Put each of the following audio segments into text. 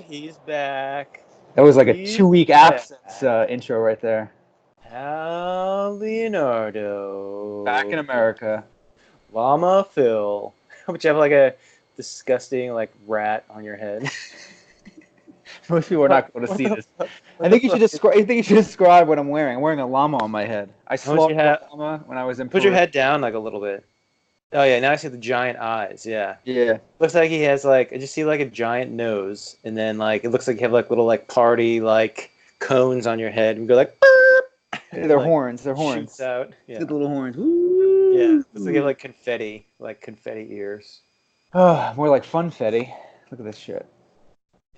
He's back. That was like a He's 2-week back. absence intro right there. Hal Leonardo. Back in America. Llama Phil. Would you have like a disgusting like rat on your head? Most people are not going to see this. Fuck? I think you should describe. I think you should describe what I'm wearing. I'm wearing a llama on my head. I How much you slaughtered have? a llama when I was in Put your Peru. head down like a little bit. Oh yeah, now I see the giant eyes. Yeah. Yeah. Looks like he has like I just see like a giant nose, and then like it looks like you have like little like party like cones on your head, and go like. Boop, They're like, horns. They're horns. Shoots out. Yeah. Good little horns. Yeah. Looks like you have like confetti ears. Oh, more like funfetti. Look at this shit.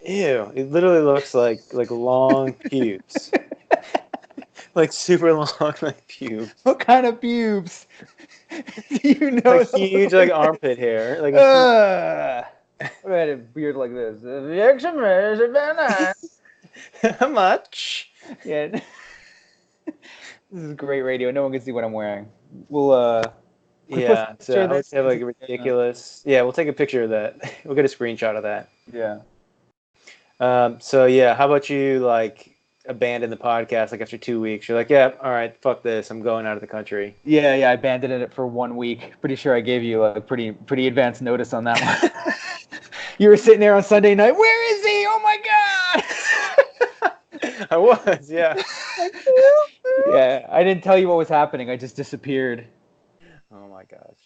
Ew! It literally looks like long pubes, like super long like pubes. What kind of pubes? Do you know? Like huge like armpit hair. Like I had a beard like this. how much? Yeah. This is great radio. No one can see what I'm wearing. We'll Yeah, so I would this. have like a ridiculous. Yeah, we'll take a picture of that. We'll get a screenshot of that. Yeah. So yeah, how about you like abandon the podcast like after 2 weeks? You're like, yeah, all right, fuck this. I'm going out of the country. Yeah, I abandoned it for 1 week. Pretty sure I gave you a pretty advanced notice on that one. You were sitting there on Sunday night. Where is he? Oh my god! I was, yeah. Yeah, I didn't tell you what was happening. I just disappeared. Oh my gosh.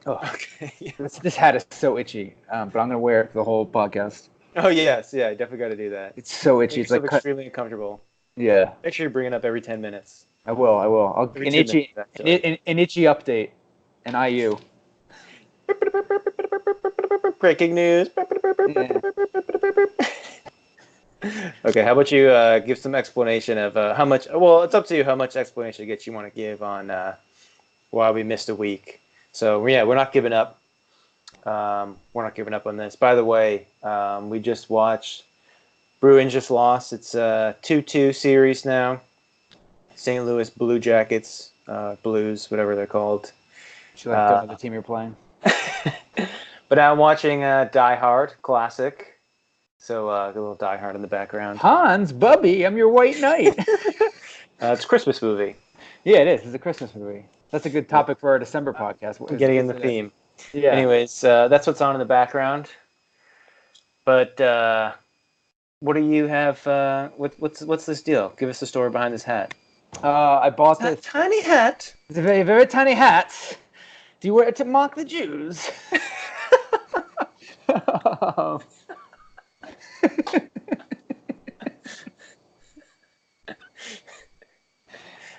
Oh, Okay. this hat is so itchy, but I'm gonna wear it for the whole podcast. Oh yes, yeah, definitely got to do that. It's so itchy. It's It's like extremely uncomfortable. Yeah, Make sure you bring it up every 10 minutes. I will. I'll Every an 2 itchy, minutes, actually. an itchy update, an IU. Breaking news. Yeah. Okay, how about you give some explanation of how much? Well, it's up to you how much explanation you want to give on why we missed a week. So yeah, we're not giving up. We're not giving up on this. By the way, we just watched. Bruins just lost. It's a 2-2 series now. St. Louis Blue Jackets, Blues, whatever they're called. Should like the team you're playing. But I'm watching Die Hard, classic. So a little Die Hard in the background. Hans, Bubby, I'm your white knight. It's a Christmas movie. Yeah, it is. It's a Christmas movie. That's a good topic for our December podcast. Getting in the theme. Yeah. Anyways, that's what's on in the background. But what do you have? What's this deal? Give us the story behind this hat. I bought this tiny hat. It's a very, very tiny hat. Do you wear it to mock the Jews?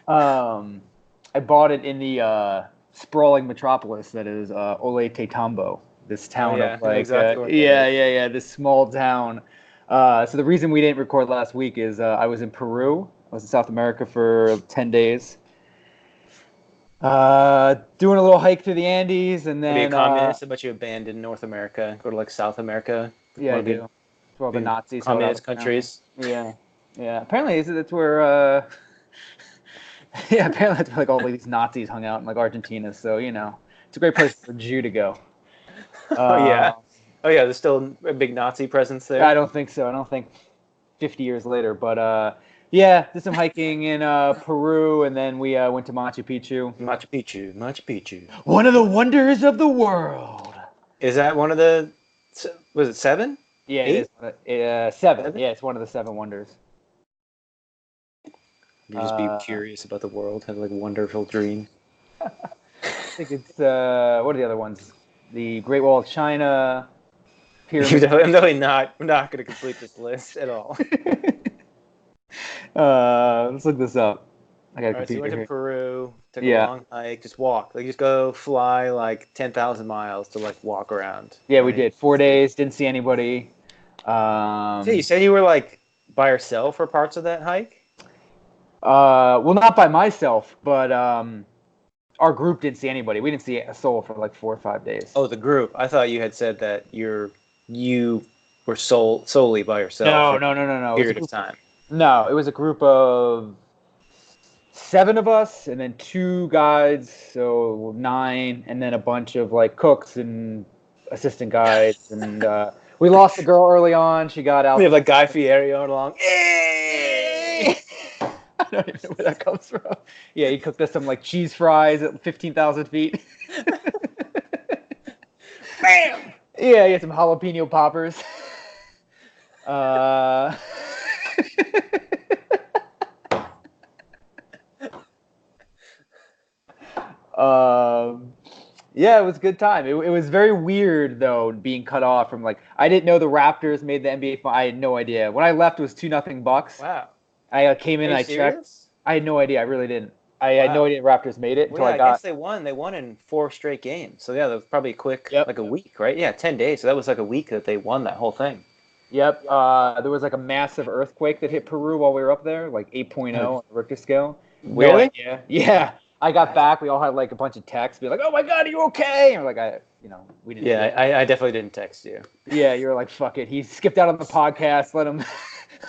I bought it in the sprawling metropolis that is Ollete Tambo, this town of like exactly this small town. So the reason we didn't record last week is I was in Peru. I was in South America for 10 days. Doing a little hike through the Andes, and then. Are you a communist? How about you abandon North America, go to like South America? Yeah, I do. For all the Nazis. Communist countries. Yeah. Apparently, that's where. Yeah, apparently that's where like all these Nazis hung out in like Argentina. So it's a great place for a Jew to go. Oh yeah. There's still a big Nazi presence there. I don't think so. I don't think 50 years later, but yeah, did some hiking in Peru, and then we went to Machu Picchu. Machu Picchu. One of the wonders of the world. Is that one of the? Was it 7? Yeah, 8? it is. 7. Yeah, it's one of the 7 wonders. You just be curious about the world, have like a wonderful dream. I think it's what are the other ones? The Great Wall of China. Pyramid. I'm definitely not going to complete this list at all. Let's look this up. I got a computer So you went to here. Peru, took a long hike, just walk. Like just go fly like 10,000 miles to like walk around. Yeah, we did 4 days. Didn't see anybody. So you said you were like by yourself for parts of that hike? Well, not by myself, but our group didn't see anybody. We didn't see a soul for like 4 or 5 days. Oh, the group. I thought you had said that you were solely by yourself. No. Period of time. No, it was a group of 7 of us, and then 2 guides, so 9, and then a bunch of like cooks and assistant guides, and We lost the girl early on. She got out. We have like Guy Fieri going along. Hey! I don't even know where that comes from. Yeah, he cooked us some like cheese fries at 15,000 feet. Bam! Yeah, he had some jalapeno poppers. Uh, yeah, it was a good time. It was very weird though, being cut off from like I didn't know the Raptors made the NBA final. I had no idea. When I left, it was 2-0 Bucks. Wow. I came in Are and you I checked. serious? I had no idea. I really didn't. I had no Wow. idea Raptors made it Well, until yeah, I I got. guess they won. They won in 4 straight games. So yeah, that was probably quick, Yep. like a week, right? Yeah, 10 days. So that was like a week that they won that whole thing. Yep. There was like a massive earthquake that hit Peru while we were up there, like 8.0 on the Richter scale. No Really? idea. Yeah. I got back. We all had like a bunch of texts, be like, "Oh my God, are you okay?" And we're like, we didn't. Yeah, I definitely didn't text you. Yeah, you were like, "Fuck it." He skipped out on the podcast. Let him,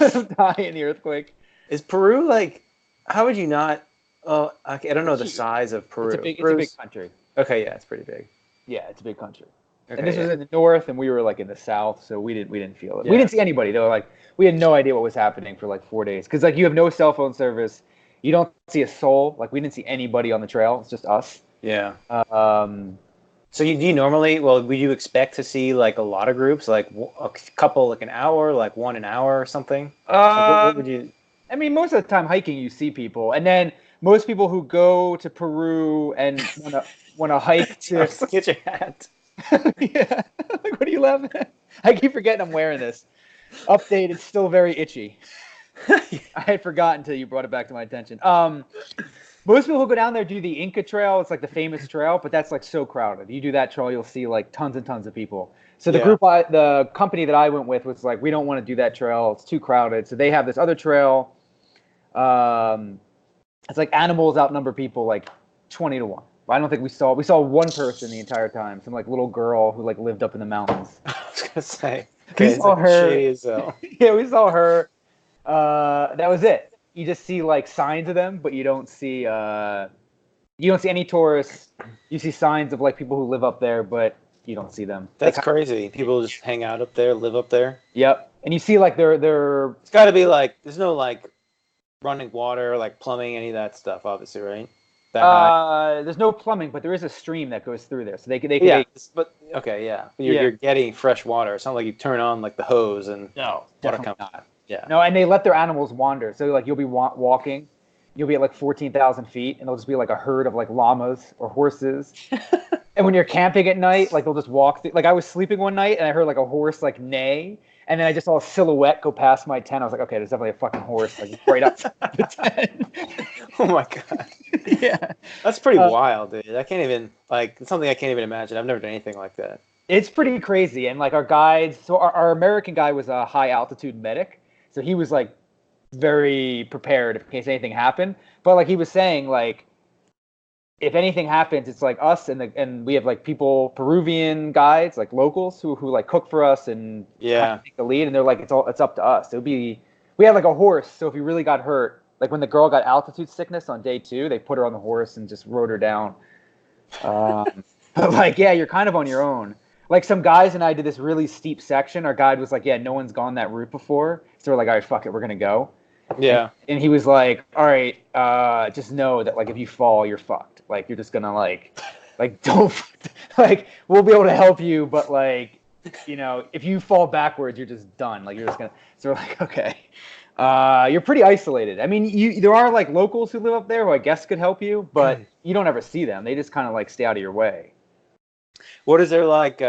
let him die in the earthquake. Is Peru like? How would you not? Oh, okay, I don't know the Huge. size of Peru. It's a big Peru's- country. Okay, yeah, it's pretty big. Yeah, it's a big country. Okay, And this was yeah. in the north, and we were like in the south, so we didn't feel it. Yeah. We didn't see anybody. They were like, we had no idea what was happening for like 4 days, because like you have no cell phone service, you don't see a soul. Like we didn't see anybody on the trail. It's just us. Yeah. Um, So do you normally? Well, would you expect to see like a lot of groups, like a couple, like an hour, like one an hour or something? Like, what would you? I mean, most of the time hiking, you see people, and then most people who go to Peru and wanna hike to Get your hat. yeah. Like, what are you laughing at? I keep forgetting I'm wearing this. Update, it's still very itchy. I had forgotten until you brought it back to my attention. Most people who go down there do the Inca Trail. It's like the famous trail, but that's like so crowded. You do that trail, you'll see like tons and tons of people. So the the company that I went with was like, we don't want to do that trail. It's too crowded. So they have this other trail. It's like animals outnumber people like 20-1. I don't think we saw one person the entire time. Some like little girl who like lived up in the mountains. I was gonna say. We saw her. Shady as hell. Yeah, we saw her. That was it. You just see like signs of them, but you don't see any tourists. You see signs of like people who live up there, but you don't see them. That's crazy. People just hang out up there, live up there. Yep. And you see like they're It's got to be like there's no like running water, like plumbing, any of that stuff, obviously, right? That high. there's no plumbing, but there is a stream that goes through there, so they could. Yeah, but okay, yeah. Yeah. You're getting fresh water. It's not like you turn on like the hose and No, water definitely comes. not. Yeah. No, and they let their animals wander. So like you'll be walking, you'll be at like 14,000 feet, and there'll just be like a herd of like llamas or horses. And when you're camping at night, like they'll just walk through. Like I was sleeping one night and I heard like a horse like neigh, and then I just saw a silhouette go past my tent. I was like, okay, there's definitely a fucking horse like right up the tent. Oh my god. Yeah, That's pretty wild, dude. I can't even like it's something I can't even imagine. I've never done anything like that. it's pretty crazy. And like our guides, so our American guy was a high altitude medic, so he was like very prepared in case anything happened. But like he was saying, like if anything happens, it's like us and we have like people, Peruvian guides, like locals who like cook for us and Yeah. take the lead, and they're like it's up to us. We had like a horse, so if we really got hurt, like when the girl got altitude sickness on day 2, they put her on the horse and just rode her down. But like yeah, you're kind of on your own. Like some guys and I did this really steep section. Our guide was like, yeah, no one's gone that route before, so we're like, all right, fuck it, we're gonna go. Yeah. And he was like, all right, just know that like if you fall, you're fucked. Like you're just gonna like don't like we'll be able to help you, but like if you fall backwards, you're just done. Like you're just gonna. So we're like, okay, you're pretty isolated. I mean, there are like locals who live up there who I guess could help you, but you don't ever see them. They just kind of like stay out of your way. What is there like? You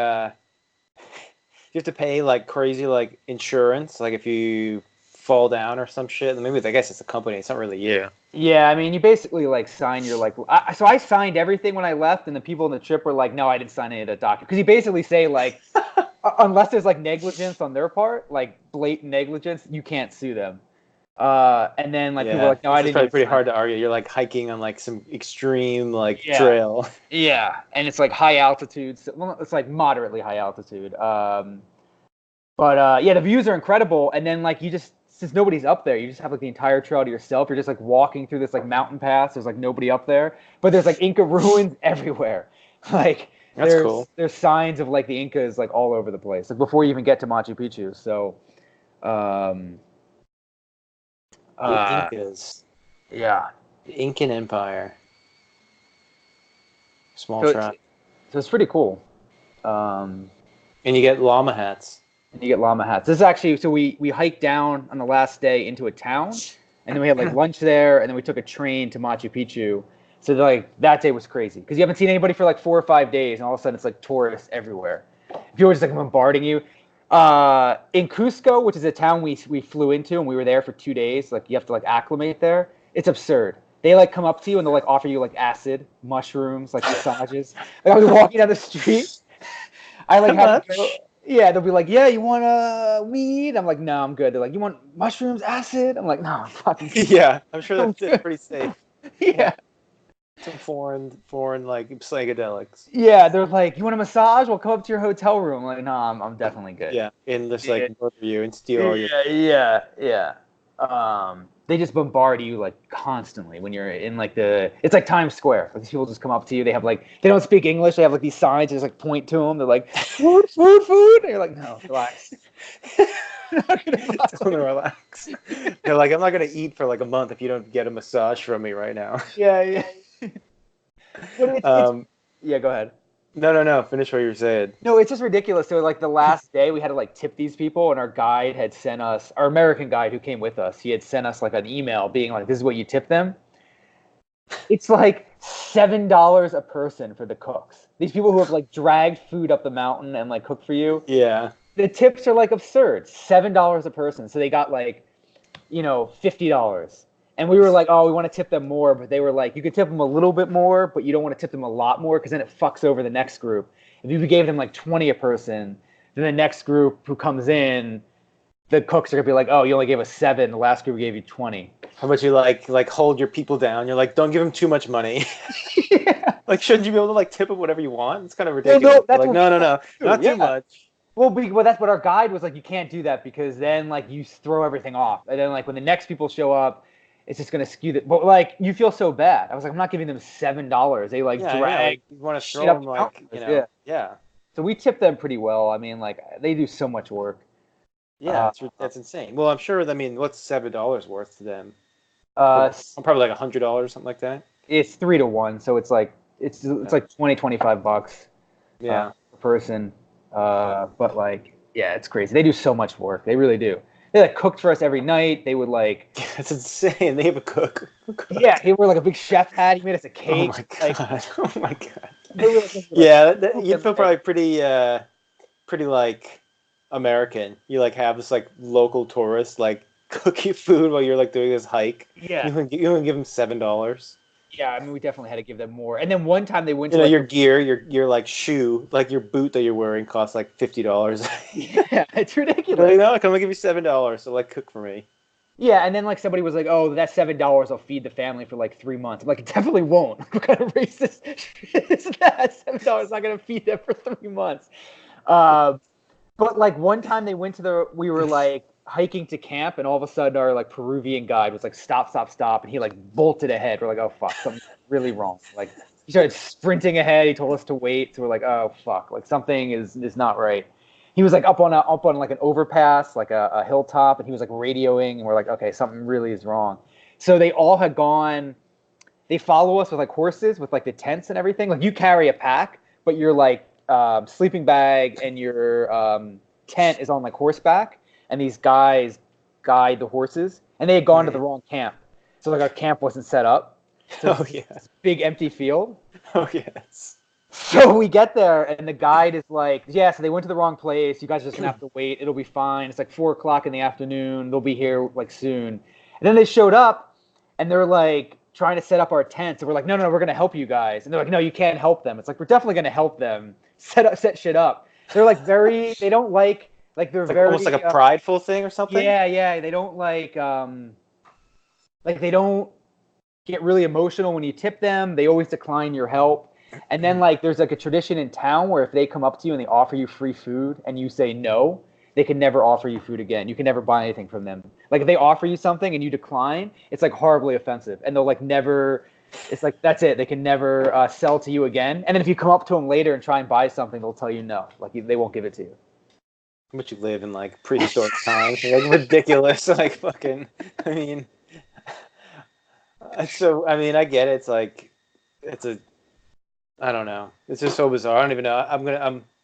have to pay like crazy like insurance, like if you fall down or some shit. Maybe I guess it's a company. It's not really you. Yeah, I mean, you basically like sign your like. So I signed everything when I left, and the people on the trip were like, "No, I didn't sign any of that document." Because you basically say like, unless there's like negligence on their part, like blatant negligence, you can't sue them. And then like people are like, "No, I It's didn't." probably pretty sign hard to argue. You're like hiking on like some extreme like Yeah. trail. Yeah, and it's like high altitude. So, well, it's like moderately high altitude. But yeah, the views are incredible. And then like since nobody's up there, you just have like the entire trail to yourself. You're just like walking through this like mountain pass. There's like nobody up there, but there's like Inca ruins everywhere. Like That's cool. There's signs of like the Incas like all over the place, like before you even get to Machu Picchu. So, um, The Incas, yeah. the Incan Empire, small So tribe, it's pretty cool. Um, and you get llama hats. and you get llama hats. This is actually so we hiked down on the last day into a town, and then we had like lunch there, and then we took a train to Machu Picchu. So like that day was crazy because you haven't seen anybody for like 4 or 5 days, and all of a sudden it's like tourists everywhere. People are just like bombarding you. In Cusco, which is a town we flew into, and we were there for 2 days. Like you have to like acclimate there. It's absurd. They like come up to you and they'll like offer you like acid, mushrooms, like massages. Like I was walking down the street. I like had to go. Yeah, they'll be like, "Yeah, you want weed?" I'm like, "No, I'm good." They're like, "You want mushrooms, acid?" I'm like, "No, I'm fucking." Yeah, I'm sure I'm that's good. pretty safe. Yeah. Some foreign like psychedelics. Yeah, they're like, "You want a massage? We'll come up to your hotel room." I'm like, "No, I'm definitely good." Yeah, and just Yeah. like murder you and steal all your. Yeah. They just bombard you like constantly when you're in like it's like Times Square. Like these people just come up to you. They have like they don't speak English. They have like these signs. They just like point to them. They're like food, food, food. And you're like, no, relax. Not gonna Tell them to relax. They're like, I'm not gonna eat for like a month if you don't get a massage from me right now. Yeah. But yeah. Go ahead. No. Finish what you were saying. No, it's just ridiculous. So like the last day we had to like tip these people and our guide had sent us our American guide who came with us, he had sent us like an email being like, this is what you tip them. It's like $7 a person for the cooks. These people who have like dragged food up the mountain and like cooked for you. Yeah. The tips are like absurd. $7 a person. So they got like, $50. And we were like, oh, we want to tip them more, but they were like, you could tip them a little bit more, but you don't want to tip them a lot more because then it fucks over the next group. If you gave them like 20 a person, then the next group who comes in, the cooks are gonna be like, oh, you only gave us 7. The last group gave you 20. How about you like hold your people down? You're like, don't give them too much money. Yeah. Like, shouldn't you be able to like tip them whatever you want? It's kind of ridiculous. Well, no, that's like, no, not too much. Well, that's what our guide was like. You can't do that because then like you throw everything off, and then like when the next people show up, it's just gonna skew that. But like you feel so bad. I was like, I'm not giving them $7. They like drag. Like, you want to throw them like yeah. So we tip them pretty well. I mean, like they do so much work. Yeah, that's insane. Well, I'm sure. I mean, what's $7 worth to them? I'm probably like $100, something like that. It's 3 to 1, so it's like like $20-$25. Yeah, per person. But like, yeah, it's crazy. They do so much work. They really do. They like cooked for us every night. They would like. That's insane. They have a cook. Yeah, he wore like a big chef hat. He made us a cake. Oh my god! Like, oh my god! Yeah, you'd feel probably pretty like American. You like have this like local tourist like cook you food while you're like doing this hike. Yeah, you can give them $7. Yeah, I mean, we definitely had to give them more. And then one time they went to your gear, your like shoe, like your boot that you're wearing costs like $50. Yeah, it's ridiculous. Like, no, I'm gonna give you $7, so like cook for me. Yeah, and then like somebody was like, "Oh, that $7 will feed the family for like 3 months." I'm like, "It definitely won't. What kind of racist is that? $7 not gonna feed them for 3 months." But like one time they went to we were like hiking to camp, and all of a sudden our like Peruvian guide was like, "Stop, stop, stop," and he like bolted ahead. We're like, "Oh fuck, something's really wrong." Like he started sprinting ahead. He told us to wait, so we're like, "Oh fuck, like something is not right." He was like up on like an overpass, like a hilltop, and he was like radioing, and we're like, okay, something really is wrong. So they all had gone. They follow us with like horses, with like the tents and everything. Like you carry a pack, but your like sleeping bag and your tent is on like horseback, and these guys guide the horses, and they had gone to the wrong camp, so like our camp wasn't set up. So big empty field. Oh yes. So we get there, and the guide is like, yeah, so they went to the wrong place. You guys are just going to have to wait. It'll be fine. It's like 4 o'clock in the afternoon. They'll be here like soon. And then they showed up, and they're like trying to set up our tents. And we're like, no, we're going to help you guys. And they're like, no, you can't help them. It's like, we're definitely going to help them set shit up. They're like they don't like they're it's like very. Almost like a prideful thing or something? Yeah. They don't like they don't get really emotional when you tip them. They always decline your help. And then like there's like a tradition in town where if they come up to you and they offer you free food and you say no, they can never offer you food again. You can never buy anything from them. Like if they offer you something and you decline, it's like horribly offensive, and they'll like never It's like that's it. They can never sell to you again. And then if you come up to them later and try and buy something, they'll tell you no. Like they won't give it to you. But you live in like prehistoric times, like ridiculous, like fucking. I mean, so I mean, I get it. It's like, it's a, I don't know. It's just so bizarre. I don't even know. I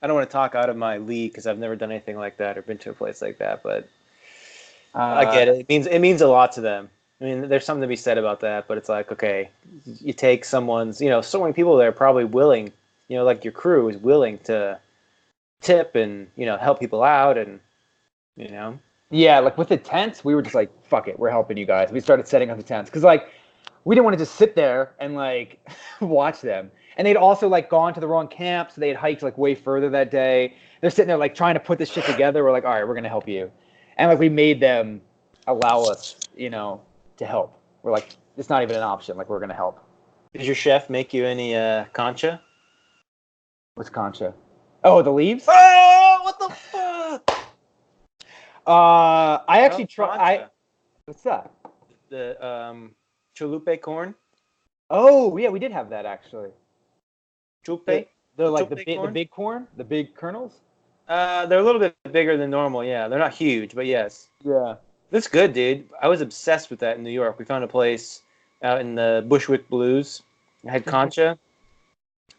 don't want to talk out of my league because I've never done anything like that or been to a place like that. But I get it. It means a lot to them. I mean, there's something to be said about that. But it's like, okay, you take someone's, so many people there are probably willing, like your crew is willing to tip and help people out and Yeah, like with the tents, we were just like, fuck it, we're helping you guys. We started setting up the tents because like we didn't want to just sit there and like watch them. And they'd also like gone to the wrong camp, so they had hiked like way further that day. They're sitting there like trying to put this shit together. We're like, all right, we're gonna help you, and like we made them allow us, to help. We're like, it's not even an option. Like we're gonna help. Did your chef make you any concha? What's concha? Oh, the leaves? Oh, what the fuck? I actually tried. What's that? The chalupe corn. Oh yeah, we did have that actually. Chalupe. The like the big corn, the big kernels. They're a little bit bigger than normal. Yeah, they're not huge, but yes. Yeah. That's good, dude. I was obsessed with that in New York. We found a place out in the Bushwick Blues. I had concha,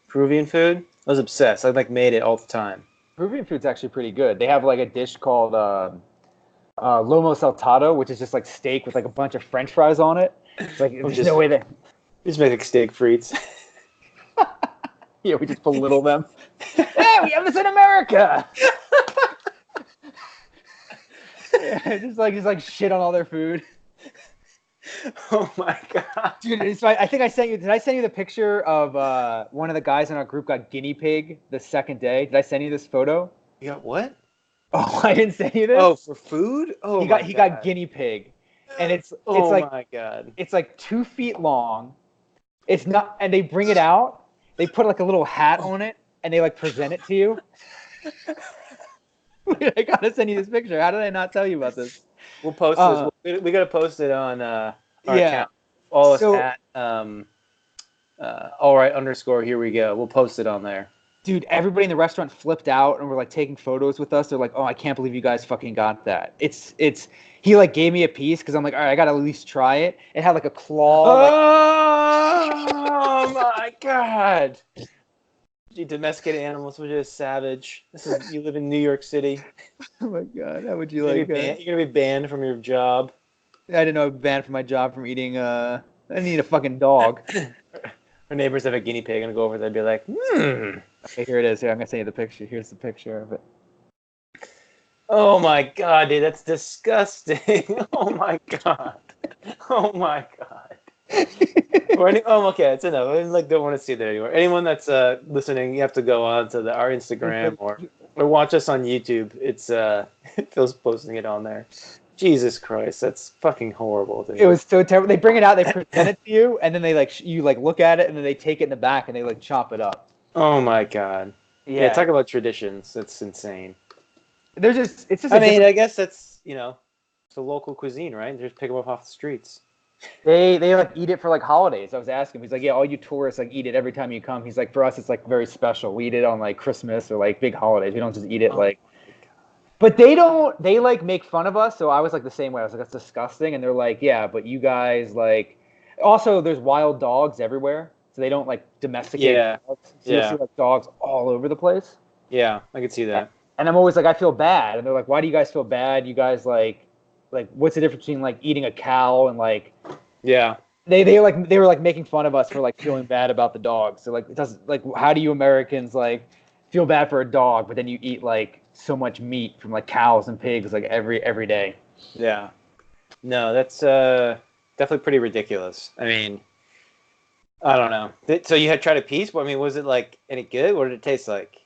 Peruvian food. I was obsessed. I like made it all the time. Peruvian food's actually pretty good. They have like a dish called lomo saltado, which is just like steak with like a bunch of French fries on it. It's like there's no way that. Just make like steak frites. Yeah, we just belittle them. Hey, we have this in America. Yeah, just like shit on all their food. Oh my god, dude! I think I sent you. Did I send you the picture of one of the guys in our group got guinea pig the second day? Did I send you this photo? You got what? Oh, I didn't send you this. Oh, for food? Oh, he got guinea pig, and it's like, my god, it's like 2 feet long. It's not, and they bring it out. They put like a little hat on it, and they like present it to you. I gotta send you this picture. How did I not tell you about this? We'll post this. We gotta post it on our account. All us at all right _ here we go. We'll post it on there. Dude, everybody in the restaurant flipped out and were like taking photos with us. They're like, "Oh, I can't believe you guys fucking got that." It's. He like gave me a piece because I'm like, all right, I gotta at least try it. It had like a claw. Oh my god! You domesticated animals, which is savage. You live in New York City. Oh my god, how would you like that? You're gonna be banned from your job. I didn't know I was banned from my job from eating. I didn't eat a fucking dog. Our neighbors have a guinea pig. I'm gonna go over there and be like, Okay, here it is. Here, I'm gonna send you the picture. Here's the picture of it. Oh my god, dude, that's disgusting. Oh my god. Oh my god. Okay, it's enough. I don't want to see that anymore. Anyone that's listening, you have to go on to our Instagram or watch us on YouTube. It's Phil's posting it on there. Jesus Christ, that's fucking horrible, dude. It was so terrible. They bring it out, they present it to you, and then they you look at it, and then they take it in the back and they chop it up. Oh my god. Yeah, talk about traditions. That's insane. It's just. I mean, I guess that's it's a local cuisine, right? They just pick them up off the streets. They eat it for holidays. I was asking him. He's like, yeah, all you tourists eat it every time you come. He's like, for us, it's very special. We eat it on Christmas or big holidays. We don't just eat it But they don't. They make fun of us. So I was the same way. I was like, that's disgusting. And they're like, yeah, but you guys Also, there's wild dogs everywhere, so they don't domesticate dogs. So you see dogs all over the place. Yeah, I can see that. And I'm always I feel bad. And they're like, why do you guys feel bad? You guys what's the difference between eating a cow and Yeah. They were making fun of us for feeling bad about the dogs. So it doesn't how do you Americans feel bad for a dog, but then you eat so much meat from cows and pigs every day. Yeah. No, that's definitely pretty ridiculous. I mean, I don't know. So you had tried a piece? I mean, was it any good? What did it taste like?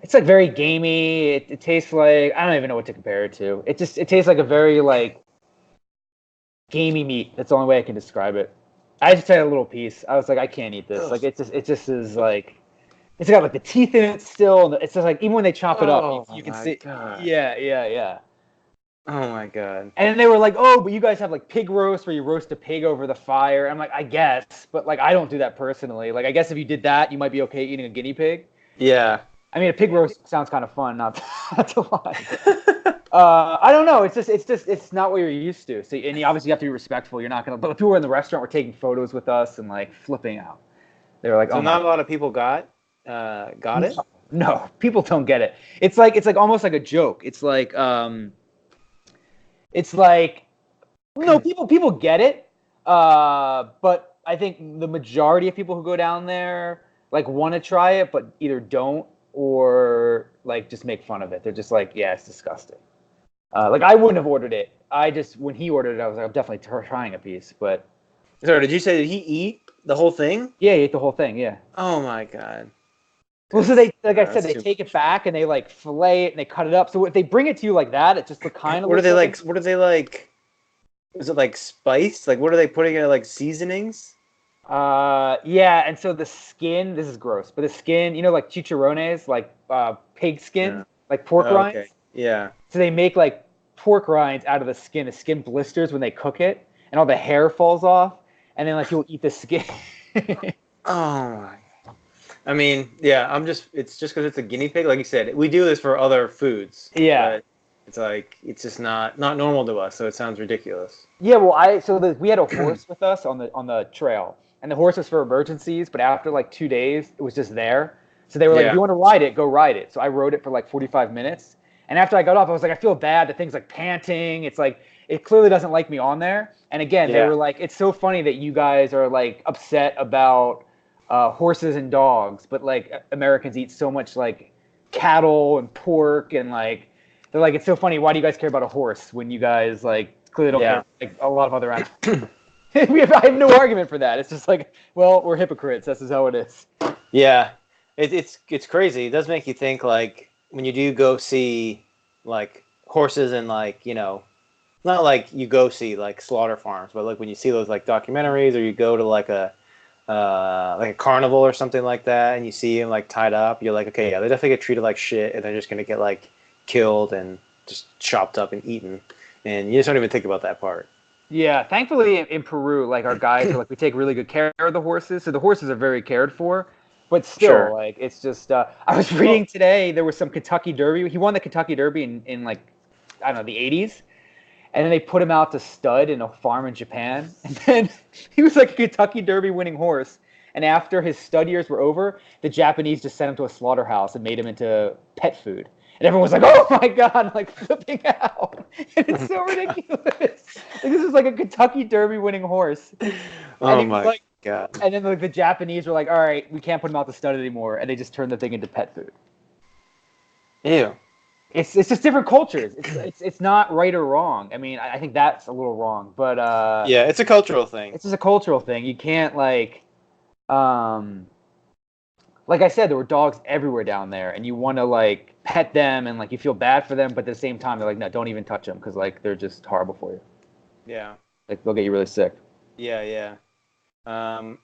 It's very gamey. It tastes I don't even know what to compare it to. It tastes like a very gamey meat. That's the only way I can describe it. I just had a little piece. I was I can't eat this. It just is it's got the teeth in it still. And it's just even when they chop it up, you can see. God. Yeah. Oh my god. And then they were like, "Oh, but you guys have like pig roast where you roast a pig over the fire." I'm like, "I guess, but like I don't do that personally. Like I guess if you did that, you might be okay eating a guinea pig." Yeah. I mean, a pig roast sounds kind of fun, not to lie. But, I don't know. It's not what you're used to. So, and you obviously have to be respectful. You're not gonna. But people in the restaurant were taking photos with us and like flipping out. They were like, So "Oh my." not a lot of people got it. No, people don't get it. It's like almost like a joke. It's like no, people get it. But I think the majority of people who go down there like want to try it, but either don't or like just make fun of it. They're just like, yeah, it's disgusting. Like I wouldn't have ordered it. I just when he ordered it, I was like, I'm definitely trying a piece. But Sorry, did you say that he eat the whole thing? yeah, he ate the whole thing. Yeah. Oh my god. Well, so they, like I said, That's they too take it back and they like fillet it and they cut it up. So if they bring it to you like that, it just kind of What are looks they like. like? What are they like? Is it like spiced? Like what are they putting in like seasonings? Yeah, and so the skin, this is gross, but the skin, like chicharrones, like pig skin, Yeah. like pork Oh, rinds. okay. Yeah. So they make like pork rinds out of the skin. The skin blisters when they cook it, and all the hair falls off, and then like you'll eat the skin. Oh my. I mean, yeah, it's just because it's a guinea pig. Like you said, we do this for other foods. Yeah. But it's like, it's just not normal to us. So it sounds ridiculous. Yeah, well, we had a horse with us on the trail, and the horse was for emergencies. But after like 2 days, it was just there. So they were like, "If Yeah. you want to ride it, go ride it." So I rode it for like 45 minutes, and after I got off, I was like, "I feel bad." The thing's like panting. It's like it clearly doesn't like me on there. And again, they Yeah. were like, "It's so funny that you guys are like upset about horses and dogs, but like Americans eat so much like cattle and pork and like." They're like, it's so funny. Why do you guys care about a horse when you guys like clearly don't Yeah. care like a lot of other animals? I have no argument for that. It's just like, well, we're hypocrites. This is how it is. Yeah. It's crazy. It does make you think like when you do go see like horses and like, not like you go see like slaughter farms, but like when you see those like documentaries or you go to like a carnival or something like that and you see them like tied up, you're like, okay, yeah, they definitely get treated like shit and they're just gonna get like killed and just chopped up and eaten. And you just don't even think about that part. Yeah, thankfully in Peru, like our guys are like we take really good care of the horses, so the horses are very cared for. But still, Sure. like it's just I was reading today there was some Kentucky Derby. He won the Kentucky Derby in like I don't know the 80s, and then they put him out to stud in a farm in Japan, and then he was like a Kentucky Derby winning horse. And after his stud years were over, the Japanese just sent him to a slaughterhouse and made him into pet food. And everyone was like, "Oh my god!" Like flipping out. And it's so ridiculous. Like, this is like a Kentucky Derby winning horse. Oh And my god. and then like the Japanese were like, "All right, we can't put him out to stud anymore," and they just turned the thing into pet food. Ew. It's just different cultures. It's not right or wrong. I mean, I think that's a little wrong, but Yeah, it's a cultural thing. it's just a cultural thing. You can't like I said, there were dogs everywhere down there, and you want to like pet them and like you feel bad for them, but at the same time they're like, no, don't even touch them because like they're just horrible for you. Yeah. Like they'll get you really sick. Yeah, yeah. Um,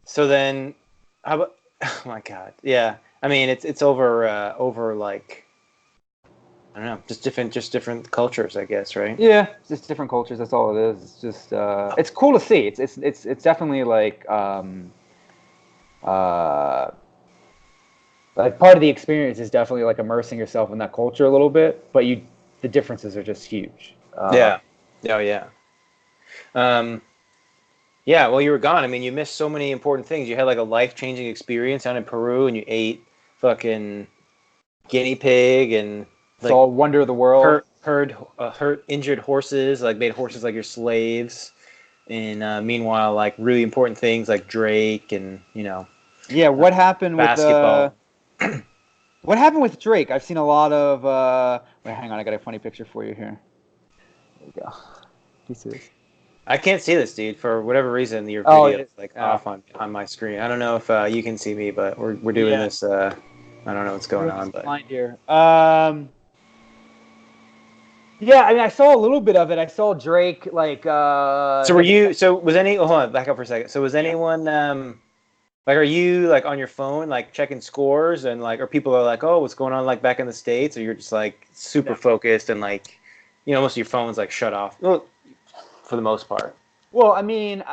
so then, how about? Oh my god. Yeah. I mean, it's over like I don't know, just different cultures, I guess, right? Yeah, it's just different cultures. That's all it is. It's just it's cool to see. It's definitely like part of the experience is definitely like immersing yourself in that culture a little bit, but the differences are just huge. Yeah. Oh yeah. Um, yeah. Well, you were gone. I mean, you missed so many important things. You had like a life-changing experience down in Peru, and you ate fucking guinea pig and It's like all wonder of the world. hurt injured horses, like made horses like your slaves. And meanwhile, like really important things like Drake and Yeah, what happened basketball. what happened with Drake? I've seen a lot of wait, hang on, I got a funny picture for you here. There you go. You see this? I can't see this, dude. For whatever reason, your Oh, video is like off on my screen. I don't know if you can see me, but we're doing this. I don't know what's going on, but Blind here. Yeah, I mean, I saw a little bit of it. I saw Drake like. so were you? So was any? Hold on, back up for a second. So was anyone? Like, are you like on your phone, like checking scores, and like, or people are like, oh, what's going on, like back in the States, or you're just like super No. focused and like, most of your phone's like shut off. Well, for the most part. Well, I mean,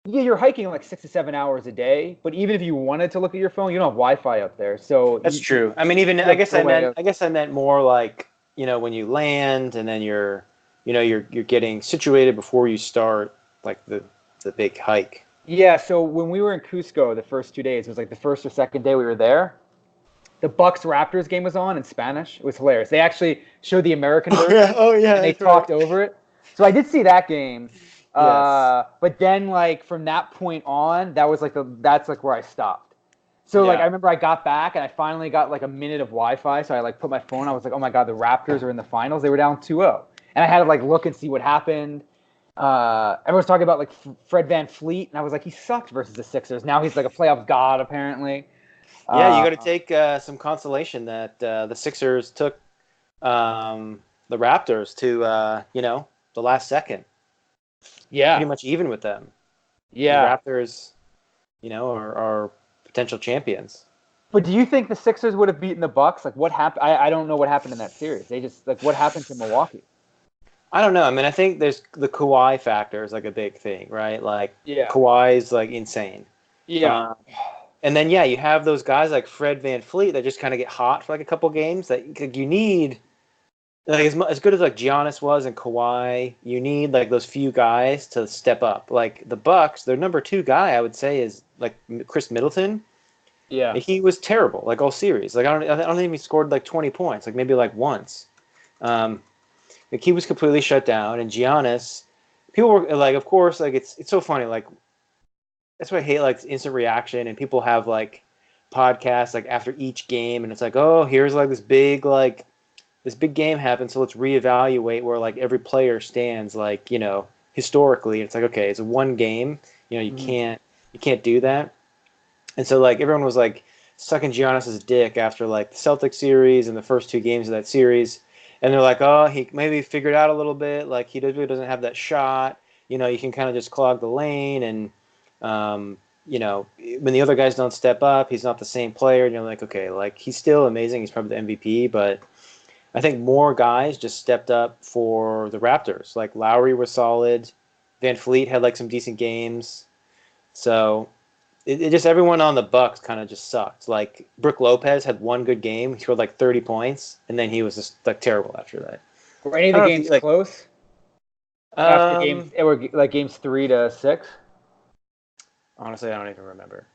yeah, you're hiking like 6 to 7 hours a day, but even if you wanted to look at your phone, you don't have Wi-Fi up there, so That's true. I mean, even you I have guess no I way meant of. more like when you land and then you're getting situated before you start like the big hike. Yeah, so when we were in Cusco the first 2 days, it was like the first or second day we were there. The Bucks Raptors game was on in Spanish. It was hilarious. They actually showed the American Oh yeah, version oh yeah, and they that's right. talked over it. So I did see that game. Yes. But then like from that point on, that's like where I stopped. So like I Yeah. remember I got back and I finally got like a minute of Wi-Fi. So I like put my phone. I was like, oh my god, the Raptors are in the finals. They were down 2-0, and I had to like look and see what happened. Everyone's talking about like Fred Van Fleet, and I was like, he sucked versus the Sixers. Now he's like a playoff god apparently. Yeah, you Uh, got to take some consolation that the Sixers took the Raptors to the last second, pretty yeah, much even with them. The yeah. Raptors, are potential champions. But do you think the Sixers would have beaten the Bucks? Like what happened? I don't know what happened in that series. They just like what happened to Milwaukee? I don't know. I mean, I think there's the Kawhi factor is like a big thing, right? Like Yeah, Kawhi's like insane. yeah, Uh, and then yeah, you have those guys like Fred Van Fleet that just kind of get hot for like a couple games. That like, you need like as good as like Giannis was and Kawhi, you need like those few guys to step up. Like the Bucks, their number two guy, I would say, is like Chris Middleton. yeah. He was terrible like all series. Like I don't think he scored like 20 points. Like maybe like once. Um, like he was completely shut down. And Giannis, people were like, of course, like it's so funny. Like that's why I hate like instant reaction and people have like podcasts like after each game and it's like, oh, here's like this big game happened, so let's reevaluate where like every player stands, like historically. It's like okay, it's one game, you Mhm. can't do that, and so like everyone was like sucking Giannis's dick after like the Celtic series and the first two games of that series, and they're like, oh, he maybe figured out a little bit, like he really doesn't have that shot, you can kind of just clog the lane, and um, when the other guys don't step up, he's not the same player, and you're like, okay, like he's still amazing, he's probably the MVP, but I think more guys just stepped up for the Raptors. Like Lowry was solid. Van Fleet had like some decent games. So it just everyone on the Bucks kind of just sucked. Like Brook Lopez had one good game. He scored like 30 points, and then he was just like terrible after that. Were any of I the don't know if games you like. close after games? It were like games 3-6. Honestly, I don't even remember.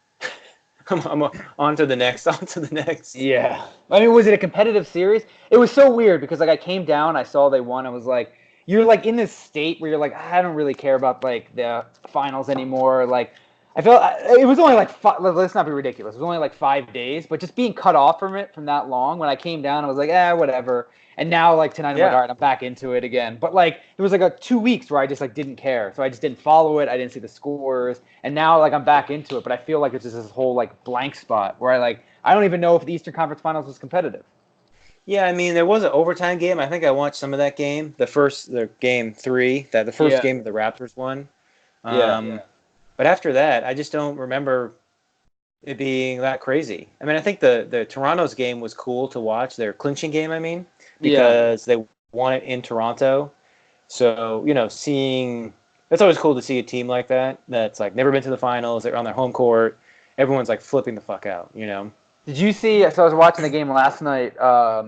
I'm on to the next. On to the next. Yeah. I mean, was it a competitive series? It was so weird because like I came down, I saw they won. I was like, you're like in this state where you're like, I don't really care about like the finals anymore. Like, I felt it was only like let's not be ridiculous. It was only like 5 days, but just being cut off from it from that long. When I came down, I was like, whatever. And now like tonight, I'm like, Yeah. all right, I'm back into it again. But like there was like a 2 weeks where I just like didn't care, so I just didn't follow it. I didn't see the scores, and now like I'm back into it. But I feel like it's just this whole like blank spot where I don't even know if the Eastern Conference Finals was competitive. Yeah, I mean, there was an overtime game. I think I watched some of that game. The game three, that the first Yeah, game the Raptors won. yeah, But after that, I just don't remember it being that crazy. I mean, I think the Toronto's game was cool to watch. Their clinching game, I mean, yeah. because they won it in Toronto. So seeing it's always cool to see a team like that that's like never been to the finals. They're on their home court. Everyone's like flipping the fuck out. Did you see? So I was watching the game last night. I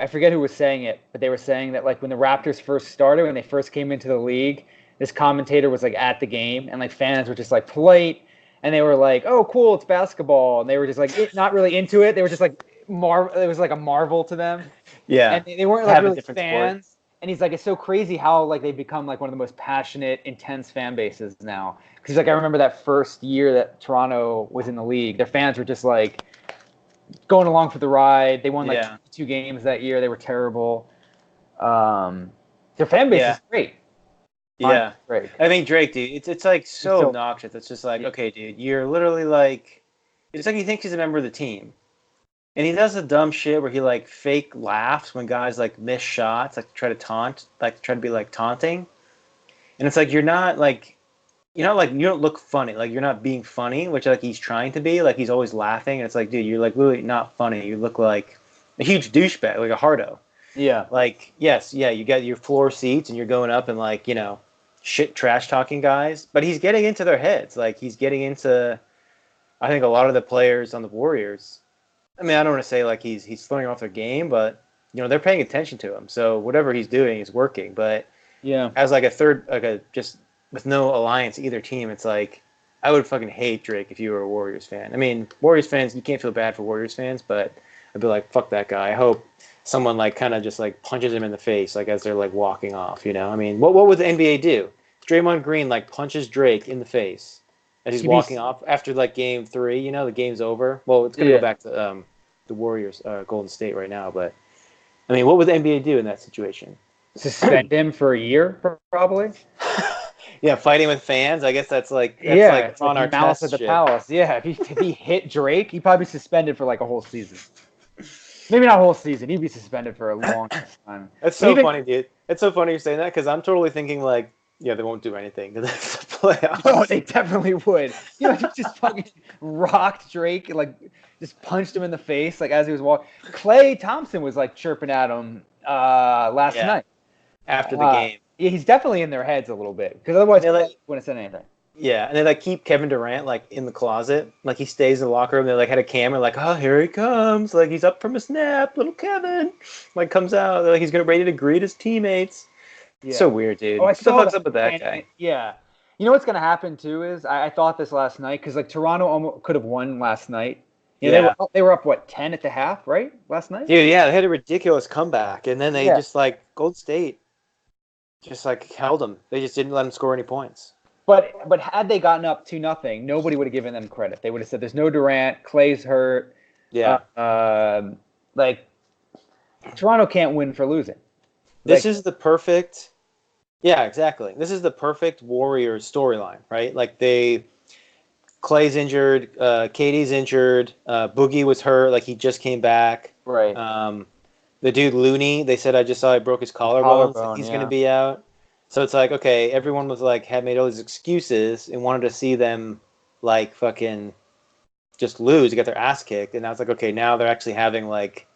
forget who was saying it, but they were saying that like when the Raptors first started, when they first came into the league, this commentator was like at the game, and like fans were just like polite, and they were like, "Oh, cool, it's basketball," and they were just like not really into it. They were just like It was like a marvel to them, Yeah, and they weren't to like have a really different sport. fans. And he's like, it's so crazy how like they've become like one of the most passionate, intense fan bases now. Because like I remember that first year that Toronto was in the league, their fans were just like going along for the ride. They won like Yeah, 22 games that year. They were terrible. Um, their fan base yeah. is great. Fine, Yeah. great. I think Drake, dude, it's like He's so so obnoxious. It's just like, yeah, okay, dude, you're literally like it's like he thinks he's a member of the team. And he does the dumb shit where he like fake laughs when guys like miss shots, like try to taunt, like try to be like taunting. And it's like you're not like like you don't look funny. Like you're not being funny, which like he's trying to be. Like he's always laughing, and it's like, dude, you're like literally not funny. You look like a huge douchebag, like a hardo. Yeah. Like, yes, yeah, you got your floor seats and you're going up and like, shit trash talking guys, but he's getting into their heads. Like he's getting into I think a lot of the players on the Warriors. I mean, I don't want to say like he's throwing off their game, but they're paying attention to him. So whatever he's doing is working. But Yeah. as like a third, like a just with no alliance either team, it's like I would fucking hate Drake if you were a Warriors fan. I mean, Warriors fans, you can't feel bad for Warriors fans, but I'd be like, fuck that guy. I hope someone like kind of just like punches him in the face like as they're like walking off. I mean, what would the NBA do? Draymond Green like punches Drake in the face as he's walking off after like game 3. The game's over. Well, it's gonna go back to the Warriors, Golden State right now. But I mean, what would the NBA do in that situation? Suspend him for a year, probably. Yeah, fighting with fans. I guess that's like on our Malice at the shit. Palace. Yeah, if he hit Drake, he'd probably be suspended for like a whole season. Maybe not a whole season. He'd be suspended for a long time. That's so funny, dude. It's so funny you're saying that because I'm totally thinking like, yeah, they won't do anything because it's the playoffs. Oh, they definitely would. He just fucking rocked Drake and like just punched him in the face like as he was walking. Klay Thompson was like chirping at him last night after the game. Yeah, he's definitely in their heads a little bit because otherwise he wouldn't have said anything. Yeah, and they like keep Kevin Durant like in the closet, like he stays in the locker room. They like had a camera, like, oh, here he comes, like he's up from a snap, little Kevin, like comes out, like he's ready to greet his teammates. Yeah. So weird, dude. What the fuck's up with that guy? Yeah, you know what's gonna happen too is I thought this last night because like Toronto almost could have won last night. They were up what 10 at the half, right? Last night. Dude, yeah, they had a ridiculous comeback, and then they just like Gold State just like held them. They just didn't let them score any points. But had they gotten up 2-0, nobody would have given them credit. They would have said, "There's no Durant. Clay's hurt." Yeah. Like Toronto can't win for losing. This is the perfect. Yeah, exactly. This is the perfect Warriors storyline, right? Like Clay's injured, Katie's injured, Boogie was hurt, like he just came back. Right. The dude Looney, they said I just saw he broke his collarbone. He's going to be out. So it's like, okay, everyone was like, had made all these excuses and wanted to see them like fucking just lose, get their ass kicked. And I was like, okay, now they're actually having like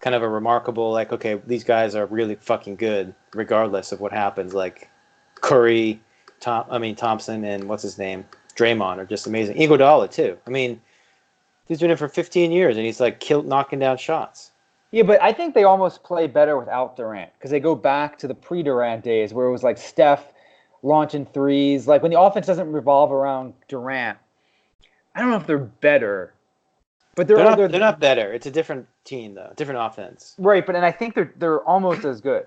kind of a remarkable, like, okay, these guys are really fucking good regardless of what happens. Like Curry, Thompson, and what's his name? Draymond are just amazing. Iguodala too. I mean, he's been in for 15 years and he's like knocking down shots. Yeah, but I think they almost play better without Durant because they go back to the pre-Durant days where it was like Steph launching threes. Like when the offense doesn't revolve around Durant, I don't know if they're better, but they're not better. It's a different team though, different offense. Right, and I think they're almost as good.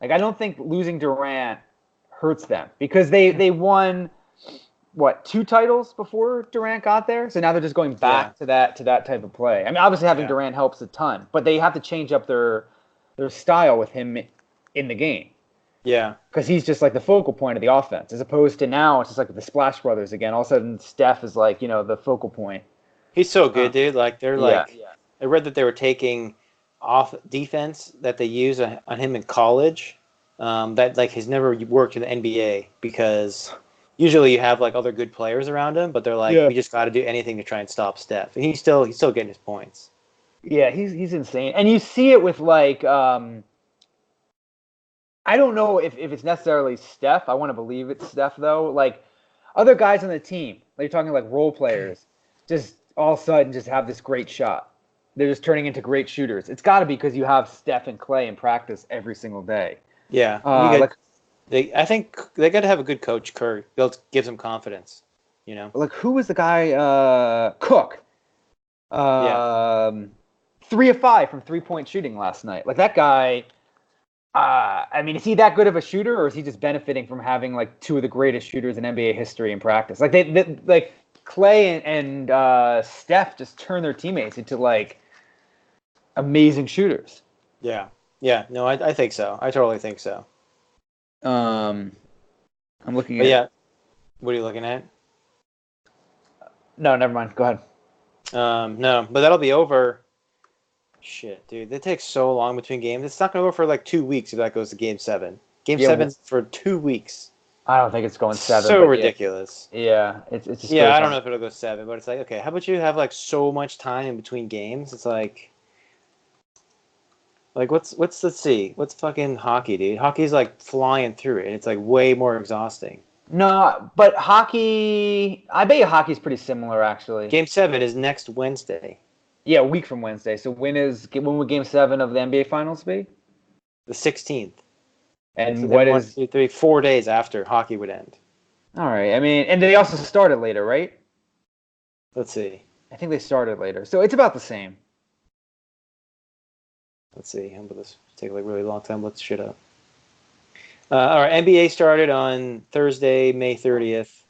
Like I don't think losing Durant hurts them because they won. What, 2 titles before Durant got there? So now they're just going back to that type of play. I mean, obviously having Durant helps a ton, but they have to change up their style with him in the game. Yeah. Because he's just like the focal point of the offense, as opposed to now it's just like the Splash Brothers again. All of a sudden, Steph is like, the focal point. He's so good, dude. Like they're like, I read that they were taking off defense that they use on him in college. That like has never worked in the NBA because usually you have like other good players around him, but they're like, we just got to do anything to try and stop Steph, and he's still getting his points. Yeah, he's insane, and you see it with like I don't know if it's necessarily Steph. I want to believe it's Steph though. Like other guys on the team, like you're talking like role players, just all of a sudden just have this great shot. They're just turning into great shooters. It's got to be because you have Steph and Clay in practice every single day. Yeah, I think they got to have a good coach, Curry. Gives them confidence, Like who was the guy? Cook. 3 of 5 from 3-point shooting last night. Like that guy. I mean, is he that good of a shooter, or is he just benefiting from having like 2 of the greatest shooters in NBA history in practice? Like they like Clay and Steph just turn their teammates into like amazing shooters. Yeah. No, I think so. I totally think so. I'm looking at. Yeah. What are you looking at? No, never mind. Go ahead. No, but that'll be over. Shit, dude, it takes so long between games. It's not gonna go for like 2 weeks if that goes to Game 7. Game 7's for 2 weeks. I don't think it's going 7. So But ridiculous. yeah, it just Yeah, goes I don't on. know if it'll go 7, but it's like, okay, how about you have like so much time in between games? It's like what's let's see, what's fucking hockey, dude? Hockey's like flying through it, and it's like way more exhausting. No, but hockey. I bet you hockey's pretty similar, actually. Game 7 is next Wednesday, Yeah, a week from Wednesday. So when would Game 7 of the NBA Finals be? the 16th. So And then what one, is? two, three, 4 days after hockey would end. All right. I mean, and they also started later, right? Let's see. I think they started later, so it's about the same. Let's see. How about this? Take like a really long time. Let's shit up. All right, NBA started on Thursday, May 30th.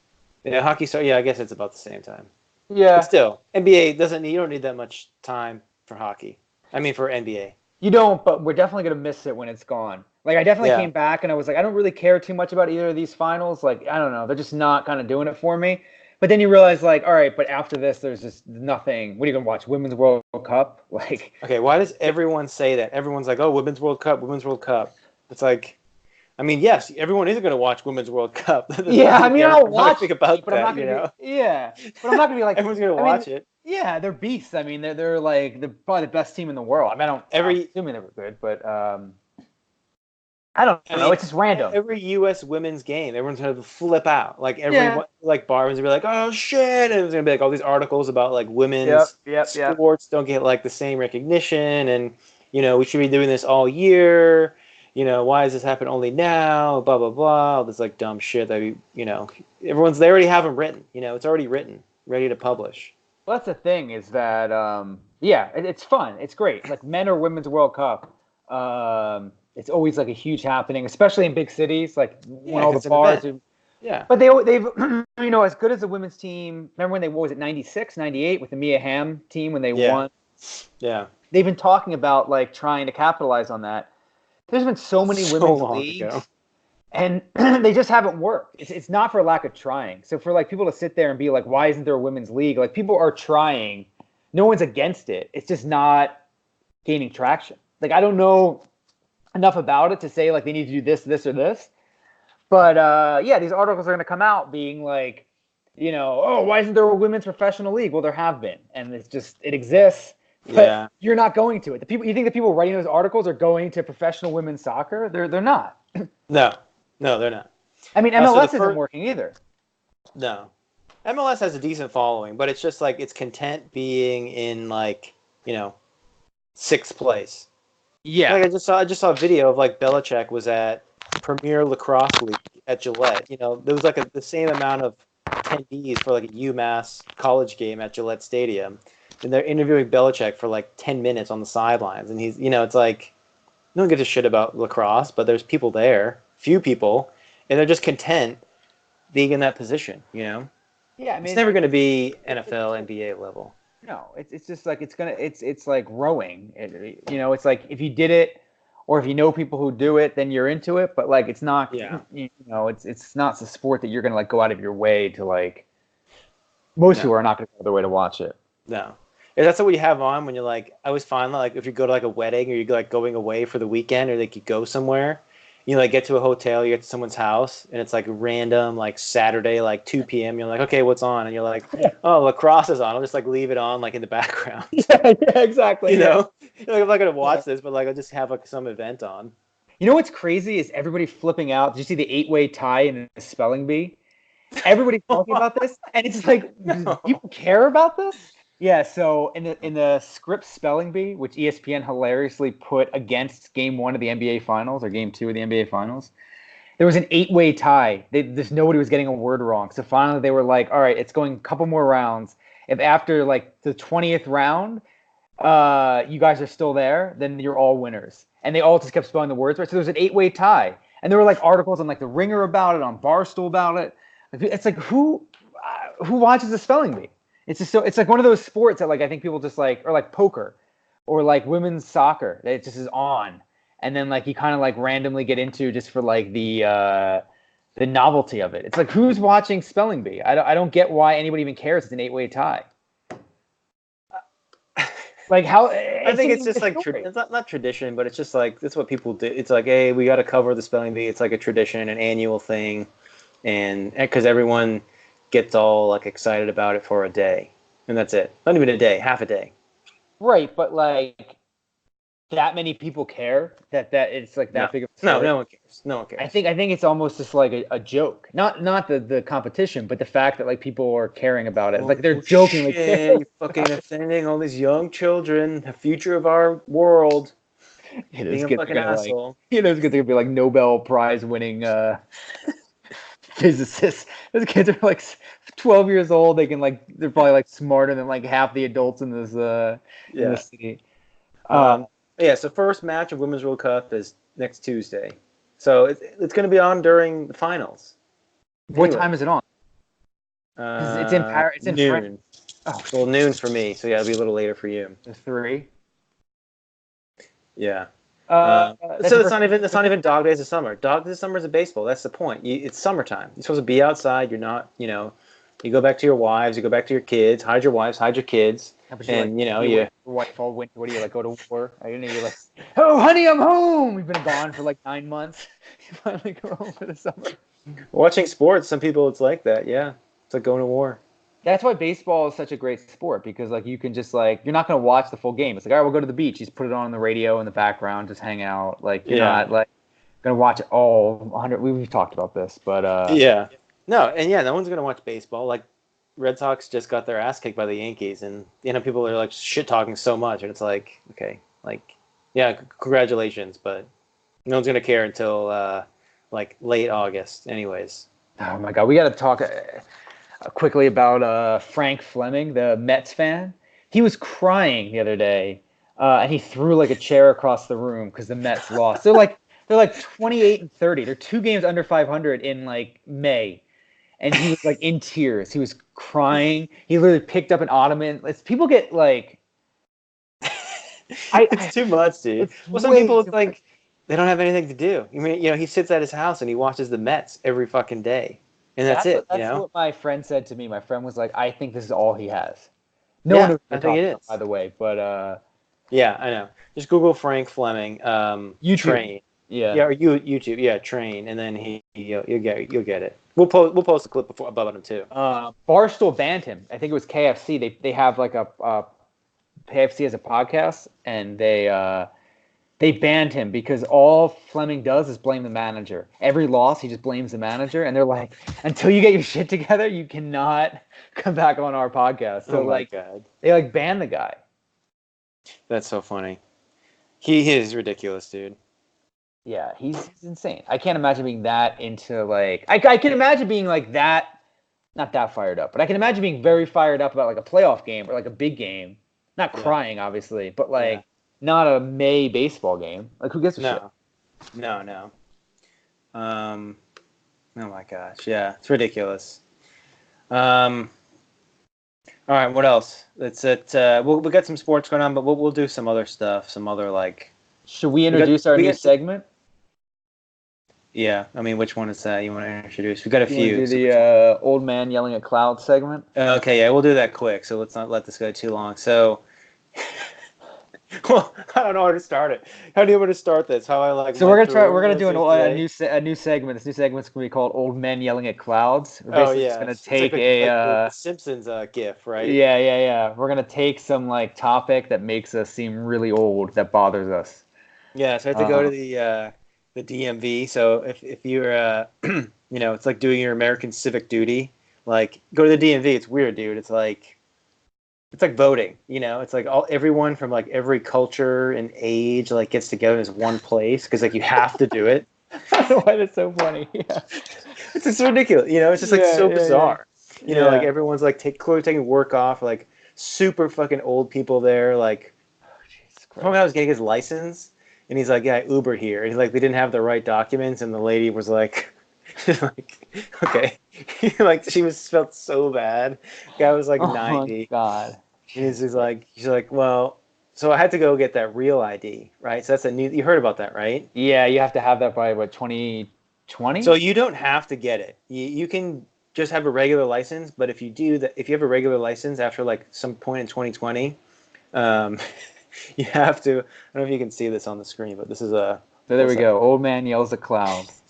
Yeah, hockey started. Yeah, I guess it's about the same time. But Yeah, still, NBA doesn't need. You don't need that much time for hockey. I mean, for NBA. you don't, but we're definitely gonna miss it when it's gone. Like I definitely Yeah. came back and I was like, I don't really care too much about either of these finals. Like I don't know, they're just not kind of doing it for me. But then you realize, like, all right, but after this, there's just nothing. What are you gonna watch? Women's World Cup? Like, Okay. Why does everyone say that? Everyone's like, "Oh, Women's World Cup, Women's World Cup." It's like, I mean, yes, everyone is going to watch Women's World Cup. That doesn't yeah, I make mean, me I'll watch think it, about but I'm that. not gonna be, yeah, but I'm not gonna be like, Everyone's going to I mean, watch it. yeah, they're beasts. I mean, they're like they're probably the best team in the world. I mean, I'm Every assuming they were good, but I don't I know. mean, It's just random. every U.S. women's game, everyone's going to flip out. Like Yeah. everyone, like bars, gonna be like, "Oh shit!" And there's going to be like all these articles about like women's Yep. sports don't get like the same recognition, and we should be doing this all year. Why does this happen only now? Blah blah blah. All this like dumb shit that everyone's they already have them written. It's already written, ready to publish. Well, that's the thing is that yeah, it's fun. It's great. Like men or women's World Cup. It's always like a huge happening, especially in big cities, like when Yeah, all 'cause the it's an bars event. are. Yeah, But they've as good as the women's team. Remember when they what was it 96, 98 with the Mia Hamm team when they yeah, won? yeah. They've been talking about like trying to capitalize on that. There's been so many So women's long ago. leagues, and they just haven't worked. It's not for lack of trying. So for like people to sit there and be like, why isn't there a women's league? Like people are trying. No one's against it. It's just not gaining traction. Like I don't know enough about it to say like they need to do this or this. But yeah, these articles are going to come out being like, oh, why isn't there a women's professional league? Well, there have been, and it exists. But Yeah. you're not going to it. You think the people writing those articles are going to professional women's soccer? They're not. No, no, they're not. I mean, So MLS isn't working either. No. MLS has a decent following, but it's just like it's content being in like, sixth place. Yeah. Like I just saw a video of like Belichick was at Premier Lacrosse League at Gillette. There was like the same amount of attendees for like a UMass college game at Gillette Stadium. And they're interviewing Belichick for like 10 minutes on the sidelines. And he's, it's like, no one gives a shit about lacrosse, but there's people there, few people, and they're just content being in that position, Yeah, I mean, it's never going to be NFL, NBA level. No, it's just like it's like rowing. It's like if you did it, or if you know people who do it, then you're into it. But like it's not. Yeah. It's not the sport that you're gonna like go out of your way to like. Most people are not gonna go their way to watch it. No. If that's what you have on when you're like, I always find like if you go to like a wedding or you're like going away for the weekend or like you go somewhere, you like get to a hotel, you get to someone's house, and it's like random, like Saturday, like 2 p.m. You're like, okay, what's on? And you're like, oh, lacrosse is on. I'll just like leave it on like in the background. Yeah, exactly. You're like, I'm not gonna watch this, but like I'll just have like some event on. You know what's crazy is everybody flipping out. Did you see the 8-way tie in the spelling bee? Everybody's talking about this, and it's like, do people care about this? Yeah, so in the Scripps spelling bee, which ESPN hilariously put against Game 1 of the NBA Finals or Game 2 of the NBA Finals, there was an 8-way tie. Just nobody was getting a word wrong. So finally they were like, all right, it's going a couple more rounds. If after like the 20th round, you guys are still there, then you're all winners. And they all just kept spelling the words right. So there was an 8-way tie. And there were like articles on like the Ringer about it, on Barstool about it. It's like who watches the spelling bee? It's just it's like one of those sports that like I think people just like, or like poker or like women's soccer that it just is on, and then like you kind of like randomly get into just for like the novelty of it. It's like who's watching spelling bee? I don't get why anybody even cares. It's an 8-way tie. Like how I think it's just like it's not tradition, but it's just like that's what people do. It's like, hey, we got to cover the spelling bee. It's like a tradition, an annual thing. and because everyone gets all like excited about it for a day, and that's it. Not even a day, half a day. Right, but like that many people care that it's like No, that big of a no, story. no one cares. No one I cares. think it's almost just like a joke. Not the competition, but the fact that like people are caring about it. Like they're Oh jokingly shit! caring You're fucking about it. offending all these young children, the future of our world. Those Being a kids are fucking gonna like asshole. those kids are gonna be like Nobel Prize winning physicists. Those kids are like 12 years old. They can like they're probably like smarter than like half the adults in Yeah. this city. Um, yeah. So first match of Women's World Cup is next Tuesday. So it's going to be on during the finals. What Anyway, time is it on? Because it's in Paris. It's in France. noon. Oh, Well, noon for me. So yeah, it'll be a little later for you. the three. Yeah. That's So the it's first. not even dog days of summer. Dog days of summer is a baseball. That's the point. It's summertime. You're supposed to be outside. You're not. You go back to your wives. You go back to your kids. Hide your wives. Hide your kids. But you like And you you. wait your wife all winter. What do you like? Go to war? I didn't know you like. Oh, honey, I'm home. We've been gone for like 9 months. You finally go home for the summer. Watching sports, some people it's like that. Yeah, it's like going to war. That's why baseball is such a great sport because like you can just like you're not gonna watch the full game. It's like all right, we'll go to the beach. Just put it on the radio in the background, just hang out. Like you're Yeah. not like gonna watch it all 100. We've talked about this, but Yeah. No, and yeah, no one's gonna watch baseball. Like Red Sox just got their ass kicked by the Yankees, and people are like shit talking so much, and it's like, okay, like, yeah, congratulations, but no one's gonna care until like late August, anyways. oh my god, we got to talk quickly about Frank Fleming, the Mets fan. He was crying the other day, and he threw like a chair across the room because the Mets lost. They're like 28 and 30. They're 2 games under 500 in like May, and he was like in tears. He was crying. He literally picked up an ottoman. People get like, It's too much, dude. it's Well, some way people it's too much. like they don't have anything to do. I mean, he sits at his house and he watches the Mets every fucking day, and that's it. That's what my friend said to me. My friend was like, I think this is all he has. No one Yeah, knows what I you're think it talking about, by is. the way, but Yeah, I know. Just Google Frank Fleming, YouTube. train. Yeah. Yeah, or YouTube. Yeah, train, and then you'll get it. We'll post a clip before above him too. Barstool banned him. I think it was KFC. They have like a KFC as a podcast, and they banned him because all Fleming does is blame the manager. Every loss, he just blames the manager, and they're like, until you get your shit together, you cannot come back on our podcast. So Oh my like, god, they like ban the guy. that's so funny. He is ridiculous, dude. Yeah, he's insane. I can't imagine being that into like I can imagine being like that, not that fired up, but I can imagine being very fired up about like a playoff game or like a big game. Not Yeah, crying, obviously, but yeah. like not a May baseball game. Like who gives a shit? No, no. Um, oh my gosh, yeah, it's ridiculous. Um, all right, what else? That's it. We'll get some sports going on, but we'll do some other stuff, some other like Should we we got introduce our we new got segment? yeah. I mean, which one is that you want to introduce? We got a You want to few. do So the which one? old man yelling at clouds segment? Okay, yeah, we'll do that quick. So let's not let this go too long. So, well, I don't know how to start it. How do you want to start this? How I like So we're went gonna try. through We're gonna this do today? a new segment. This new segment's gonna be called "Old Men Yelling at Clouds." We're Oh basically just yeah, gonna it's like take a the Simpsons GIF, right? yeah. We're gonna take some like topic that makes us seem really old that bothers us. Yeah, so I have to go to Uh, the DMV. So if you're it's like doing your American civic duty. Like go to the DMV. It's weird, dude. It's like voting. It's like everyone from like every culture and age like gets together in this one place because like you have to do it. I don't know why that's so funny. Yeah. It's just ridiculous. It's just like so Yeah. bizarre. Like Yeah. everyone's like clearly taking work off. Like super fucking old people there. Like Jesus one Christ. guy was getting his license, and he's like, "Yeah, I Uber here." And he's like, "They didn't have the right documents," and the lady was like, "Like, okay," like she was felt so bad. Guy was like Oh my 90, God. and Jesus Christ. she's like, "Well," so I had to go get that real ID, right? So that's a new. You heard about that, right? Yeah, you have to have that by what 2020? So you don't have to get it. You can just have a regular license, but if you do that, if you have a regular license after like some point in 2020, um, you have to. I don't know if you can see this on the screen, but this is a. So there One we second. go. Old man yells at clouds.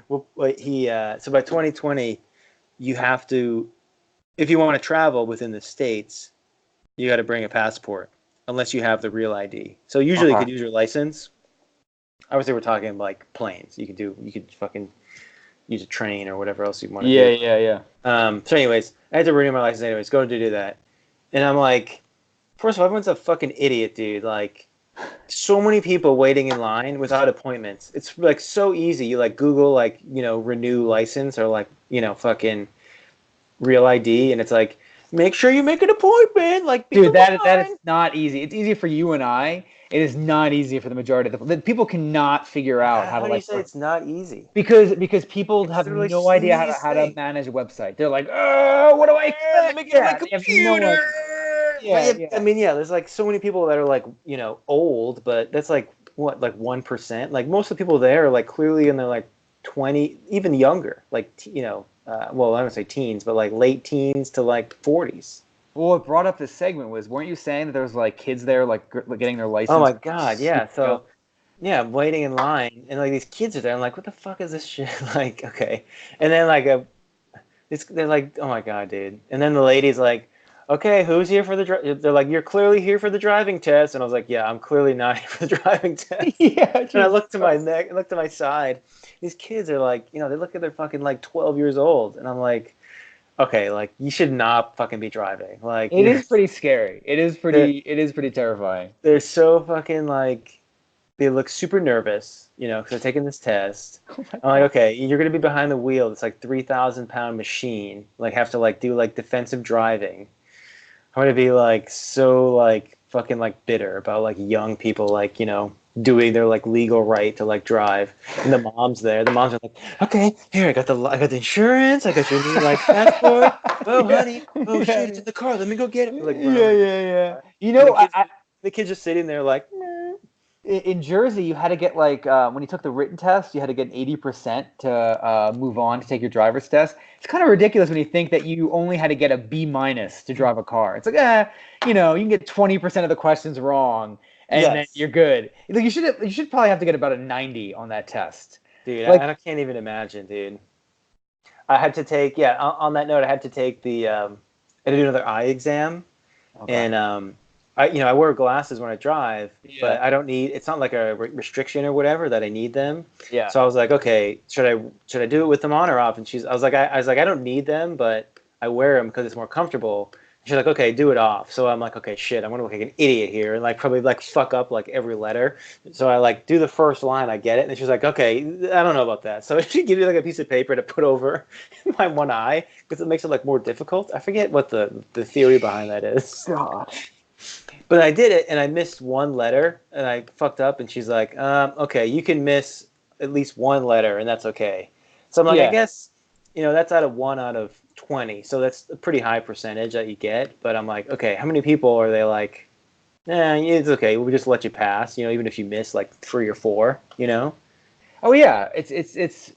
We'll well, so by 2020, you have to, if you want to travel within the states, you got to bring a passport unless you have the real ID. So usually you Okay. could use your license. Obviously, we're talking like planes. You could fucking use a train or whatever else you want to Yeah, do. yeah, yeah. So anyways, I had to renew my license anyways, go to do that. And I'm like, first of all, everyone's a fucking idiot, dude. Like, so many people waiting in line without appointments. It's like so easy. You like Google like, renew license or like, fucking real ID, and it's like, make sure you make an appointment. Like, be Dude, in that is line. not easy. It's easy for you and I. It is not easy for the majority of the people cannot figure out how to How do you like say it's not easy? because people It's have literally no the idea easiest how to thing. manage a website. They're like, oh, what do I Let click? me get on my Yeah, they have no computer. idea. But Yeah, yeah, I yeah. mean, yeah, there's like so many people that are like, old, but that's like what, like 1%. Like most of the people there are like clearly in their like 20, even younger, like well, I don't say teens, but like late teens to like 40s. Well, what brought up this segment was, weren't you saying that there was like kids there like getting their Oh license my God, super yeah. young? So yeah, I'm waiting in line, and like these kids are there. I'm like, what the fuck is this shit? Like, okay, and then like they're like, oh my God, dude. And then the lady's like, okay, who's here for the they're like, you're clearly here for the driving test. And I was like, yeah, I'm clearly not here for the driving test. Yeah, And I Jesus looked to my Christ. neck, I looked to my side. These kids are like, they look at their fucking like 12 years old. And I'm like, okay, like you should not fucking be driving. Like It is pretty scary. they're, It is pretty terrifying. they're so fucking like, they look super nervous, because they're taking this test. Oh my I'm like, God. okay, you're gonna be behind the wheel. It's like 3,000 pound machine. Like have to like do like defensive driving. I'm gonna be like so like fucking like bitter about like young people like doing their like legal right to like drive. And the mom's there. The moms are like, okay, here I got the insurance. I got your new like passport. Oh Yeah, honey, oh shit, it's yeah, in the car. Let me go get it. We like run yeah, over to yeah, yeah. the car. You And know, the kids just sitting there like, meh. in Jersey, you had to get like when you took the written test, you had to get 80% to move on to take your driver's test. It's kind of ridiculous when you think that you only had to get a B minus to drive a car. It's like, you can get 20% of the questions wrong, and then Yes. you're good. Like you should probably have to get about a 90 on that test. Dude, Like, I can't even imagine, dude. I had to take, yeah, on that note, I had to take I had to do another eye exam. okay, And I wear glasses when I drive, yeah, but I don't need. It's not like a restriction or whatever that I need them. yeah. So I was like, okay, should I do it with them on or off? And I was like, I don't need them, but I wear them because it's more comfortable. She's like, okay, do it off. So I'm like, okay, shit, I'm gonna look like an idiot here and like probably like fuck up like every letter. So I like do the first line, I get it, and she's like, okay, I don't know about that. So she gives me like a piece of paper to put over my one eye because it makes it like more difficult. I forget what the theory behind that is. God. But I did it and I missed one letter and I fucked up and she's like, okay, you can miss at least one letter and that's okay. So I'm like, I Yeah. guess, that's out of 1 out of 20. So that's a pretty high percentage that you get. But I'm like, okay, how many people are they like, it's okay. We'll just let you pass, even if you miss like 3 or 4. Oh yeah. It's.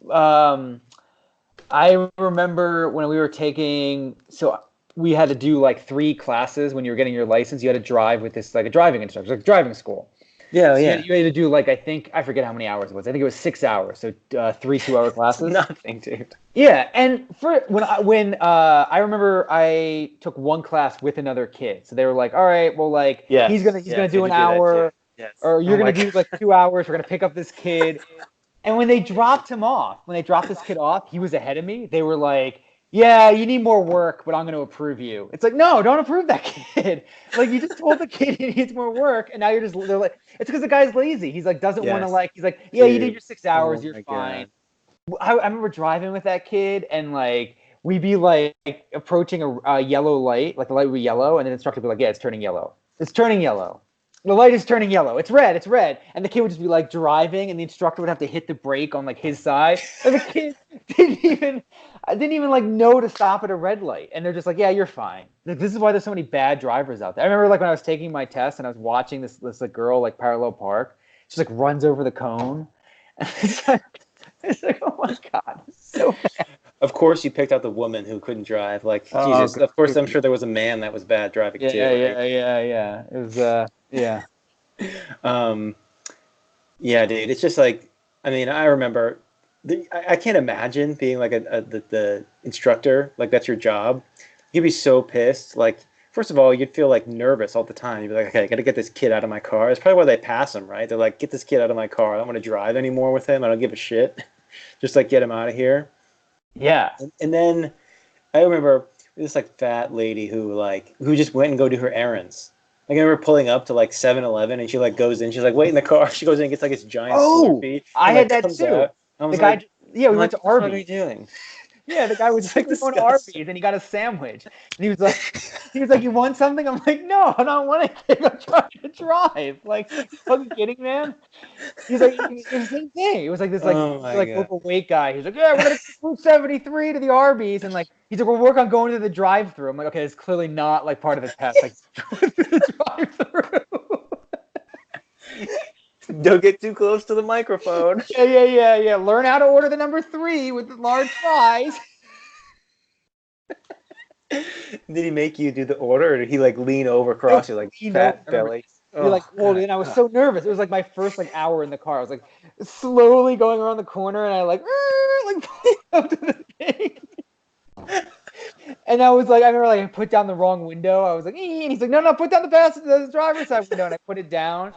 I remember when we were taking, so we had to do like 3 classes when you were getting your license. You had to drive with this like a driving instructor, like driving school. Yeah, So yeah. you had to do like I forget how many hours it was. I think it was 6 hours. So 3 2-hour It's classes. nothing, dude. Yeah, and for when I remember I took one class with another kid. So they were like, all right, well like Yes, he's gonna yes, do had an to do that too. hour, Yes. or Oh you're my gonna God. do like 2 hours. We're gonna pick up this kid. And when they dropped him off, when they dropped this kid off, he was ahead of me. They were like, "Yeah, you need more work, but I'm going to approve you." It's like, no, don't approve that kid. Like you just told the kid he needs more work, and now they're like, it's because the guy's lazy. He's like doesn't want to Yes, like. He's like, "Yeah, you did dude. your 6 hours. Oh You're my fine." God. I remember driving with that kid, and like we'd be like approaching a yellow light, like the light would be yellow, and then the instructor would be like, "Yeah, it's turning yellow. It's turning yellow. The light is turning yellow. It's red. It's red." And the kid would just be like driving, and the instructor would have to hit the brake on like his side. And the kid didn't even like know to stop at a red light. And they're just like, "Yeah, you're fine." Like, this is why there's so many bad drivers out there. I remember like when I was taking my test and I was watching this like girl like parallel park. She just like runs over the cone. It's like, oh my God, it's so bad. Of course, you picked out the woman who couldn't drive. Like, Oh, Jesus. God. Of course, I'm sure there was a man that was bad driving Yeah, too, right? yeah, yeah, yeah. It was, yeah. Um, yeah, dude. It's just like, I mean, I remember I can't imagine being like the instructor, like that's your job. You'd be so pissed. Like, first of all, you'd feel like nervous all the time. You'd be like, okay, I got to get this kid out of my car. It's probably why they pass him, right? They're like, get this kid out of my car. I don't want to drive anymore with him. I don't give a shit. Just like get him out of here. Yeah. And then I remember this like fat lady who just went and go do her errands. Like I remember pulling up to like 7-Eleven and she like goes in. She's like, wait in the car. She goes in and gets like this giant Oh, Slurpee I and had like that comes too. out. I The was guy, like, yeah, we I'm went like, to what the fuck are you Arby's. doing? Yeah, the guy was It's like, like we're going to disgusting. Arby's, and he got a sandwich. And he was like, you want something? I'm like, no, I don't want anything. I'm trying to drive. Like, you fucking kidding, man? He's like, it was the same thing. It was like this, Oh my like god. overweight guy. He's like, yeah, we're gonna go Route 73 to the Arby's, and like, he's like, we'll work on going to the drive-through. I'm like, okay, it's clearly not like part of the test. Like, the drive-through. Don't get too close to the microphone. Yeah. Learn how to order the number 3 with the large fries. Did he make you do the order, or did he like lean over across you like fat belly? You're like, Oh holy, god. and I was so nervous. It was like my first like hour in the car. I was like slowly going around the corner, and I like up to the thing. And I was like, I remember like I put down the wrong window. I was like, and he's like, no, put down the driver's side window, and I put it down.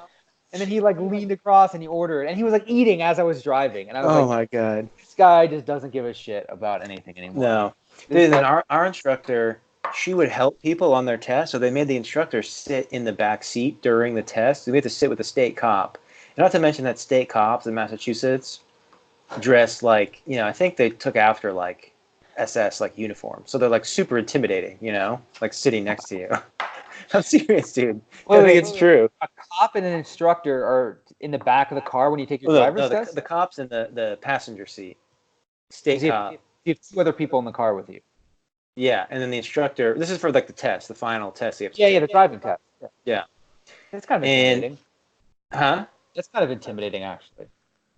And then he like leaned across and he ordered, and he was like eating as I was driving, and I was Oh like, my god. this guy just doesn't give a shit about anything anymore. No. This Dude, then guy, our instructor, she would help people on their test, so they made the instructor sit in the back seat during the test. We had to sit with the state cop. And not to mention that state cops in Massachusetts dress like, I think they took after like SS like uniform. So they're like super intimidating, like sitting next to you. I'm serious, dude. I think it's true. a cop and an instructor are in the back of the car when you take your No, driver's no, test. the cops in the passenger seat. State You cop. you have 2 other people in the car with you. Yeah, and then the instructor. This is for like the test, the final test. You have to Yeah, the driving test. Yeah. It's kind of intimidating. Huh? That's kind of intimidating, actually.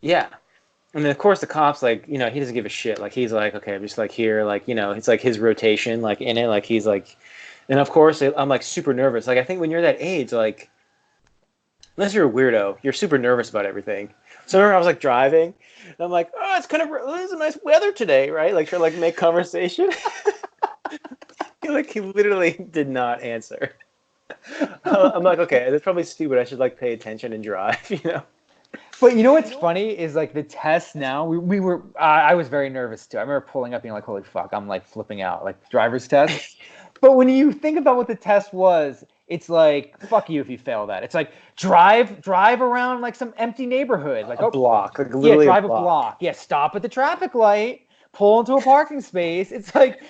Yeah. And then of course the cops like, he doesn't give a shit. Like he's like, okay, I'm just like here, like, it's like his rotation, like in it, like he's like, and of course I'm like super nervous. Like I think when you're that age, like, unless you're a weirdo, you're super nervous about everything. So I remember I was like driving, and I'm like, oh, it's nice weather today, right? Like trying to like make conversation. He literally did not answer. I'm like, okay, that's probably stupid. I should like pay attention and drive. But you know what's funny is like the test now. We were I was very nervous too. I remember pulling up being like, holy fuck, I'm like flipping out, like driver's test. But when you think about what the test was, it's like fuck you if you fail that. It's like drive around like some empty neighborhood, like a block, like literally drive a block. Yeah, stop at the traffic light, pull into a parking space. It's like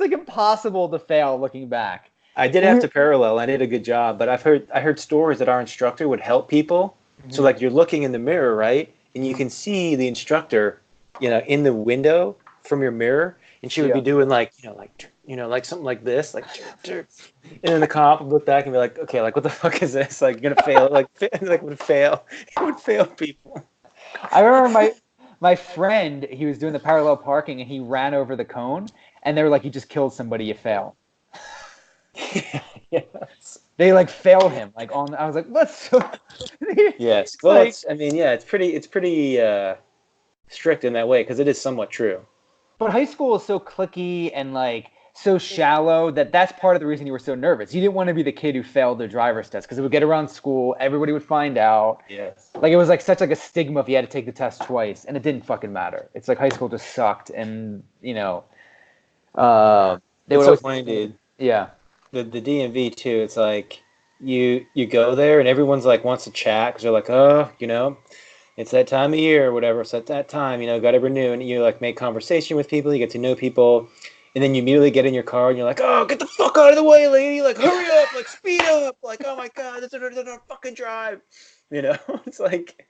impossible to fail looking back. I did have to parallel. I did a good job, but I heard stories that our instructor would help people. Mm-hmm. So like you're looking in the mirror, right, and you can see the instructor, in the window from your mirror, and she would be doing like like something like this, like, and then the cop would look back and be like, okay, like what the fuck is this? Like you're gonna fail, like would fail. It would fail people. I remember my friend, he was doing the parallel parking and he ran over the cone, and they were like, you just killed somebody, you fail. Yes. They like failed him like on. I was like, what's? Yes. Well, like, it's pretty strict in that way because it is somewhat true. But high school is so cliquey and like so shallow that's part of the reason you were so nervous. You didn't want to be the kid who failed the driver's test because it would get around school, everybody would find out. Yes. Like it was like such like a stigma if you had to take the test twice, and it didn't fucking matter. It's like high school just sucked, and they would so funny, dude. Yeah. The DMV too. It's like you go there and everyone's like wants to chat because they're like, oh, it's that time of year or whatever. So at that time, got to renew, and you like make conversation with people, you get to know people, and then you immediately get in your car and you're like, oh, get the fuck out of the way, lady! Like hurry up, like speed up, like oh my god, this is fucking drive. It's like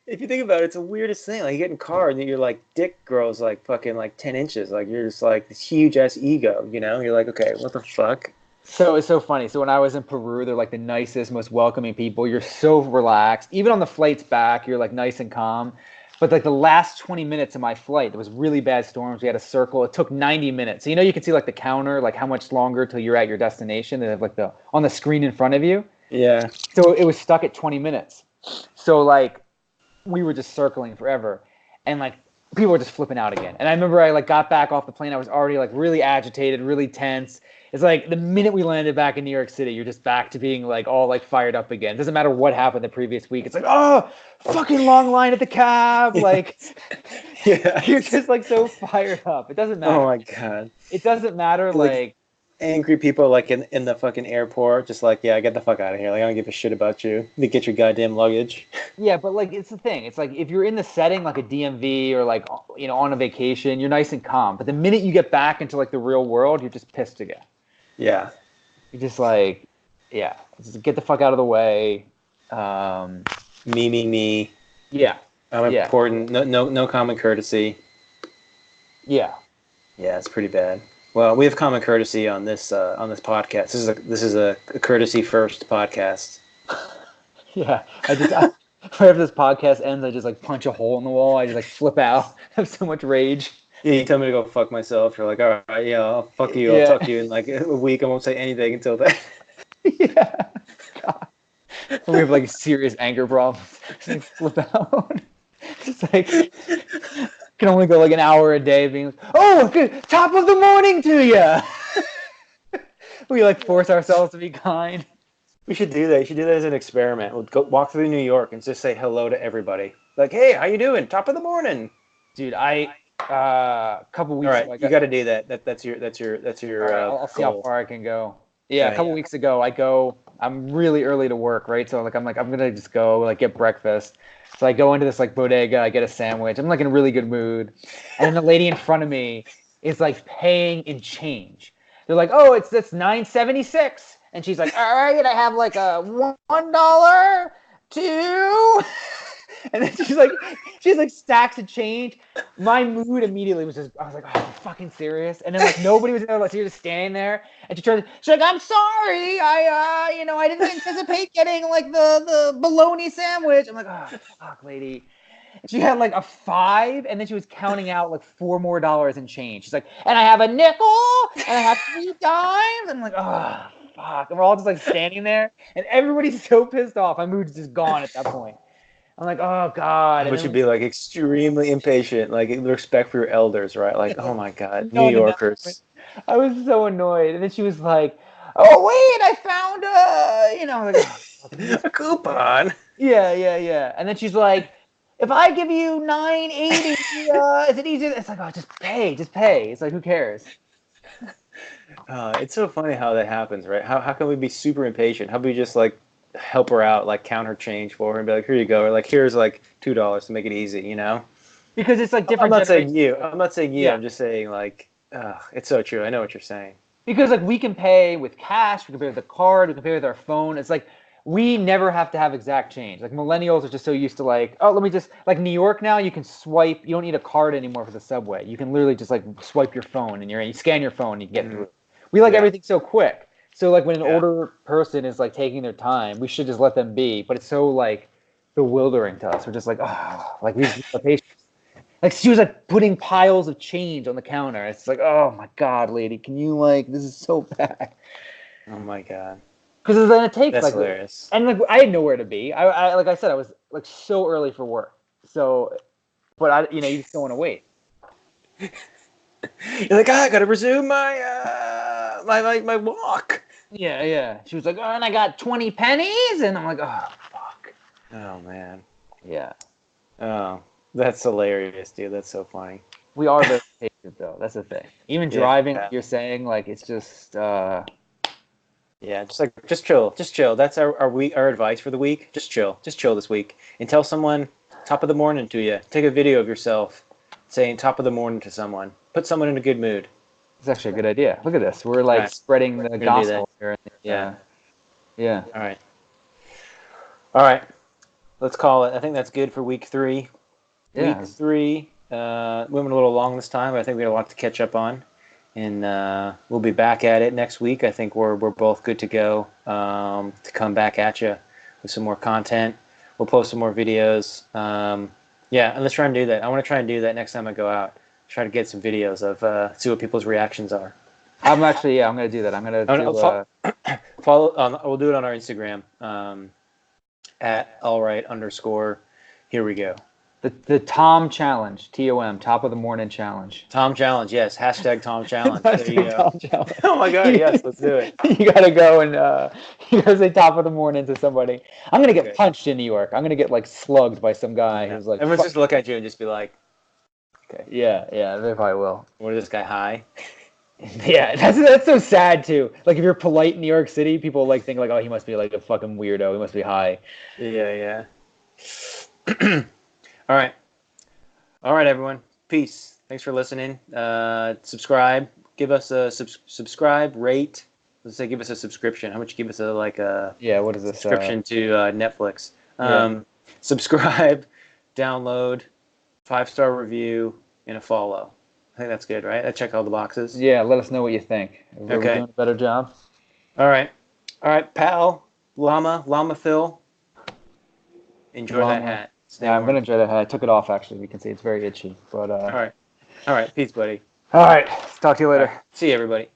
if you think about it, it's the weirdest thing. Like you get in a car and you're like dick grows like fucking like 10 inches. Like you're just like this huge ass ego. You're like, okay, what the fuck. So it's so funny. So when I was in Peru, they're like the nicest, most welcoming people. You're so relaxed. Even on the flights back, you're like nice and calm. But like the last 20 minutes of my flight, there was really bad storms. We had a circle. It took 90 minutes. So you can see like the counter, like how much longer till you're at your destination. They have like on the screen in front of you. Yeah. So it was stuck at 20 minutes. So like we were just circling forever. And like people were just flipping out again. And I remember I like got back off the plane. I was already like really agitated, really tense. It's like the minute we landed back in New York City, you're just back to being like all like fired up again. It doesn't matter what happened the previous week. It's like, oh, fucking long line at the cab. Like, Yeah. you're just like so fired up. It doesn't matter. Oh my God. It doesn't matter. Like, Angry people like in the fucking airport, just like, yeah, get the fuck out of here. Like, I don't give a shit about you. You get your goddamn luggage. yeah, but like it's the thing. It's like if you're in the setting like a DMV or like on a vacation, you're nice and calm. But the minute you get back into like the real world, you're just pissed again. Yeah. You're just like, yeah, just get the fuck out of the way. Me. Yeah. I'm important. No common courtesy. Yeah. Yeah, it's pretty bad. Well, we have common courtesy on this podcast. This is a courtesy first podcast. Yeah. Whenever this podcast ends, I just like punch a hole in the wall. I just like flip out. I have so much rage. Yeah, you tell me to go fuck myself. You're like, all right, yeah, I'll fuck you. Yeah. I'll talk to you in like a week. I won't say anything until then. Yeah. God. We have like serious anger problems. Just like, flip out. It's like can only go like an hour a day being like, oh, good, top of the morning to you. We like force ourselves to be kind. We should do that. You should do that as an experiment. We'll go walk through New York and just say hello to everybody. Like, hey, how you doing? Top of the morning. Dude, a couple weeks All right, ago, you got to do that. That's your I'll see how goal. far I can go. Yeah, a couple weeks ago, I'm really early to work, right? So I'm gonna just go like get breakfast. So I go into this like bodega, I get a sandwich. I'm like in a really good mood, and then the lady in front of me is like paying in change. They're like, "Oh, that's $9.76," and she's like, "All right, I have like a $1, two." And then she's like stacks of change. My mood immediately was just, I was like, oh, are you fucking serious? And then like nobody was there, like so you're just standing there, and she's like, I'm sorry, I didn't anticipate getting like the bologna sandwich. I'm like, oh fuck, lady. And she had like a 5, and then she was counting out like $4 more in change. She's like, and I have a nickel, and I have 3 dimes. And I'm like, oh fuck. And we're all just like standing there, and everybody's so pissed off. My mood's just gone at that point. I'm like, oh God. But you'd be like extremely impatient, like respect for your elders, right? Like, oh my God, New Yorkers. I was so annoyed. And then she was like, oh wait, I found like, a coupon. Yeah. And then she's like, if I give you $9.80, is it easier? It's like, oh, just pay. It's like, who cares? It's so funny how that happens, right? How can we be super impatient? How about we just like help her out, like count her change for her and be like, here you go, or like here's like $2 to make it easy, you know? Because it's like different. I'm not saying you. Yeah. I'm just saying like, it's so true. I know what you're saying. Because like we can pay with cash, we can pay with a card, we can pay with our phone. It's like we never have to have exact change. Like millennials are just so used to like, oh, let me just like New York now. You can swipe. You don't need a card anymore for the subway. You can literally just like swipe your phone and you scan your phone and you can get through. We like everything so quick. So like when an older person is like taking their time, we should just let them be. But it's so like bewildering to us. We're just like, oh, like we just are patient. Like she was like putting piles of change on the counter. It's like, oh my God, lady, can you like? This is so bad. Oh my God. Because then it takes That's like, hilarious. and like I had nowhere to be. I like I said, I was like so early for work. So, but you just don't want to wait. You're like, I gotta resume my my walk. Yeah. She was like, oh, and I got 20 pennies, and I'm like, oh fuck. Oh man. Yeah. Oh, that's hilarious, dude. That's so funny. We are very patient though. That's the thing. Even driving, you're saying like it's just. Yeah, just chill. That's our advice for the week. Just chill this week, and tell someone top of the morning to you. Take a video of yourself saying top of the morning to someone. Put someone in a good mood. It's actually a good idea. Look at this. We're like spreading the gospel here. Yeah. All right. Let's call it. I think that's good for week 3. Yeah. Week 3. We went a little long this time, but I think we got a lot to catch up on. And we'll be back at it next week. I think we're both good to go to come back at you with some more content. We'll post some more videos. And let's try and do that. I want to try and do that next time I go out. Try to get some videos of see what people's reactions are. I'm going to do that. I'm going to follow. We'll do it on our Instagram at allright_. Here we go. The Tom Challenge, TOM, top of the morning challenge. Tom Challenge, yes. Hashtag Tom Challenge. There you go. Tom Challenge. Oh my God, yes, let's do it. You gotta go and you gotta say top of the morning to somebody. I'm gonna get Okay. punched in New York. I'm gonna get like slugged by some guy who's like. Everyone's just look at you and just be like, okay. Yeah, they probably will. What is this guy high? Yeah, that's so sad too. Like if you're polite in New York City, people like think like, oh, he must be like a fucking weirdo. He must be high. Yeah. All right, everyone. Peace. Thanks for listening. Subscribe. Give us a subscribe. Rate. Let's say give us a subscription. How much you give us a Yeah, what is this? subscription to Netflix? Yeah. Subscribe, download, 5-star review, and a follow. I think that's good, right? I checked all the boxes. Yeah, let us know what you think. Are we doing a better job? All right, pal. Llama Phil. Enjoy that hat. Yeah, I'm gonna enjoy that hat. I took it off actually. You can see it's very itchy. But All right. Peace, buddy. All right. Talk to you later. All right. See you, everybody.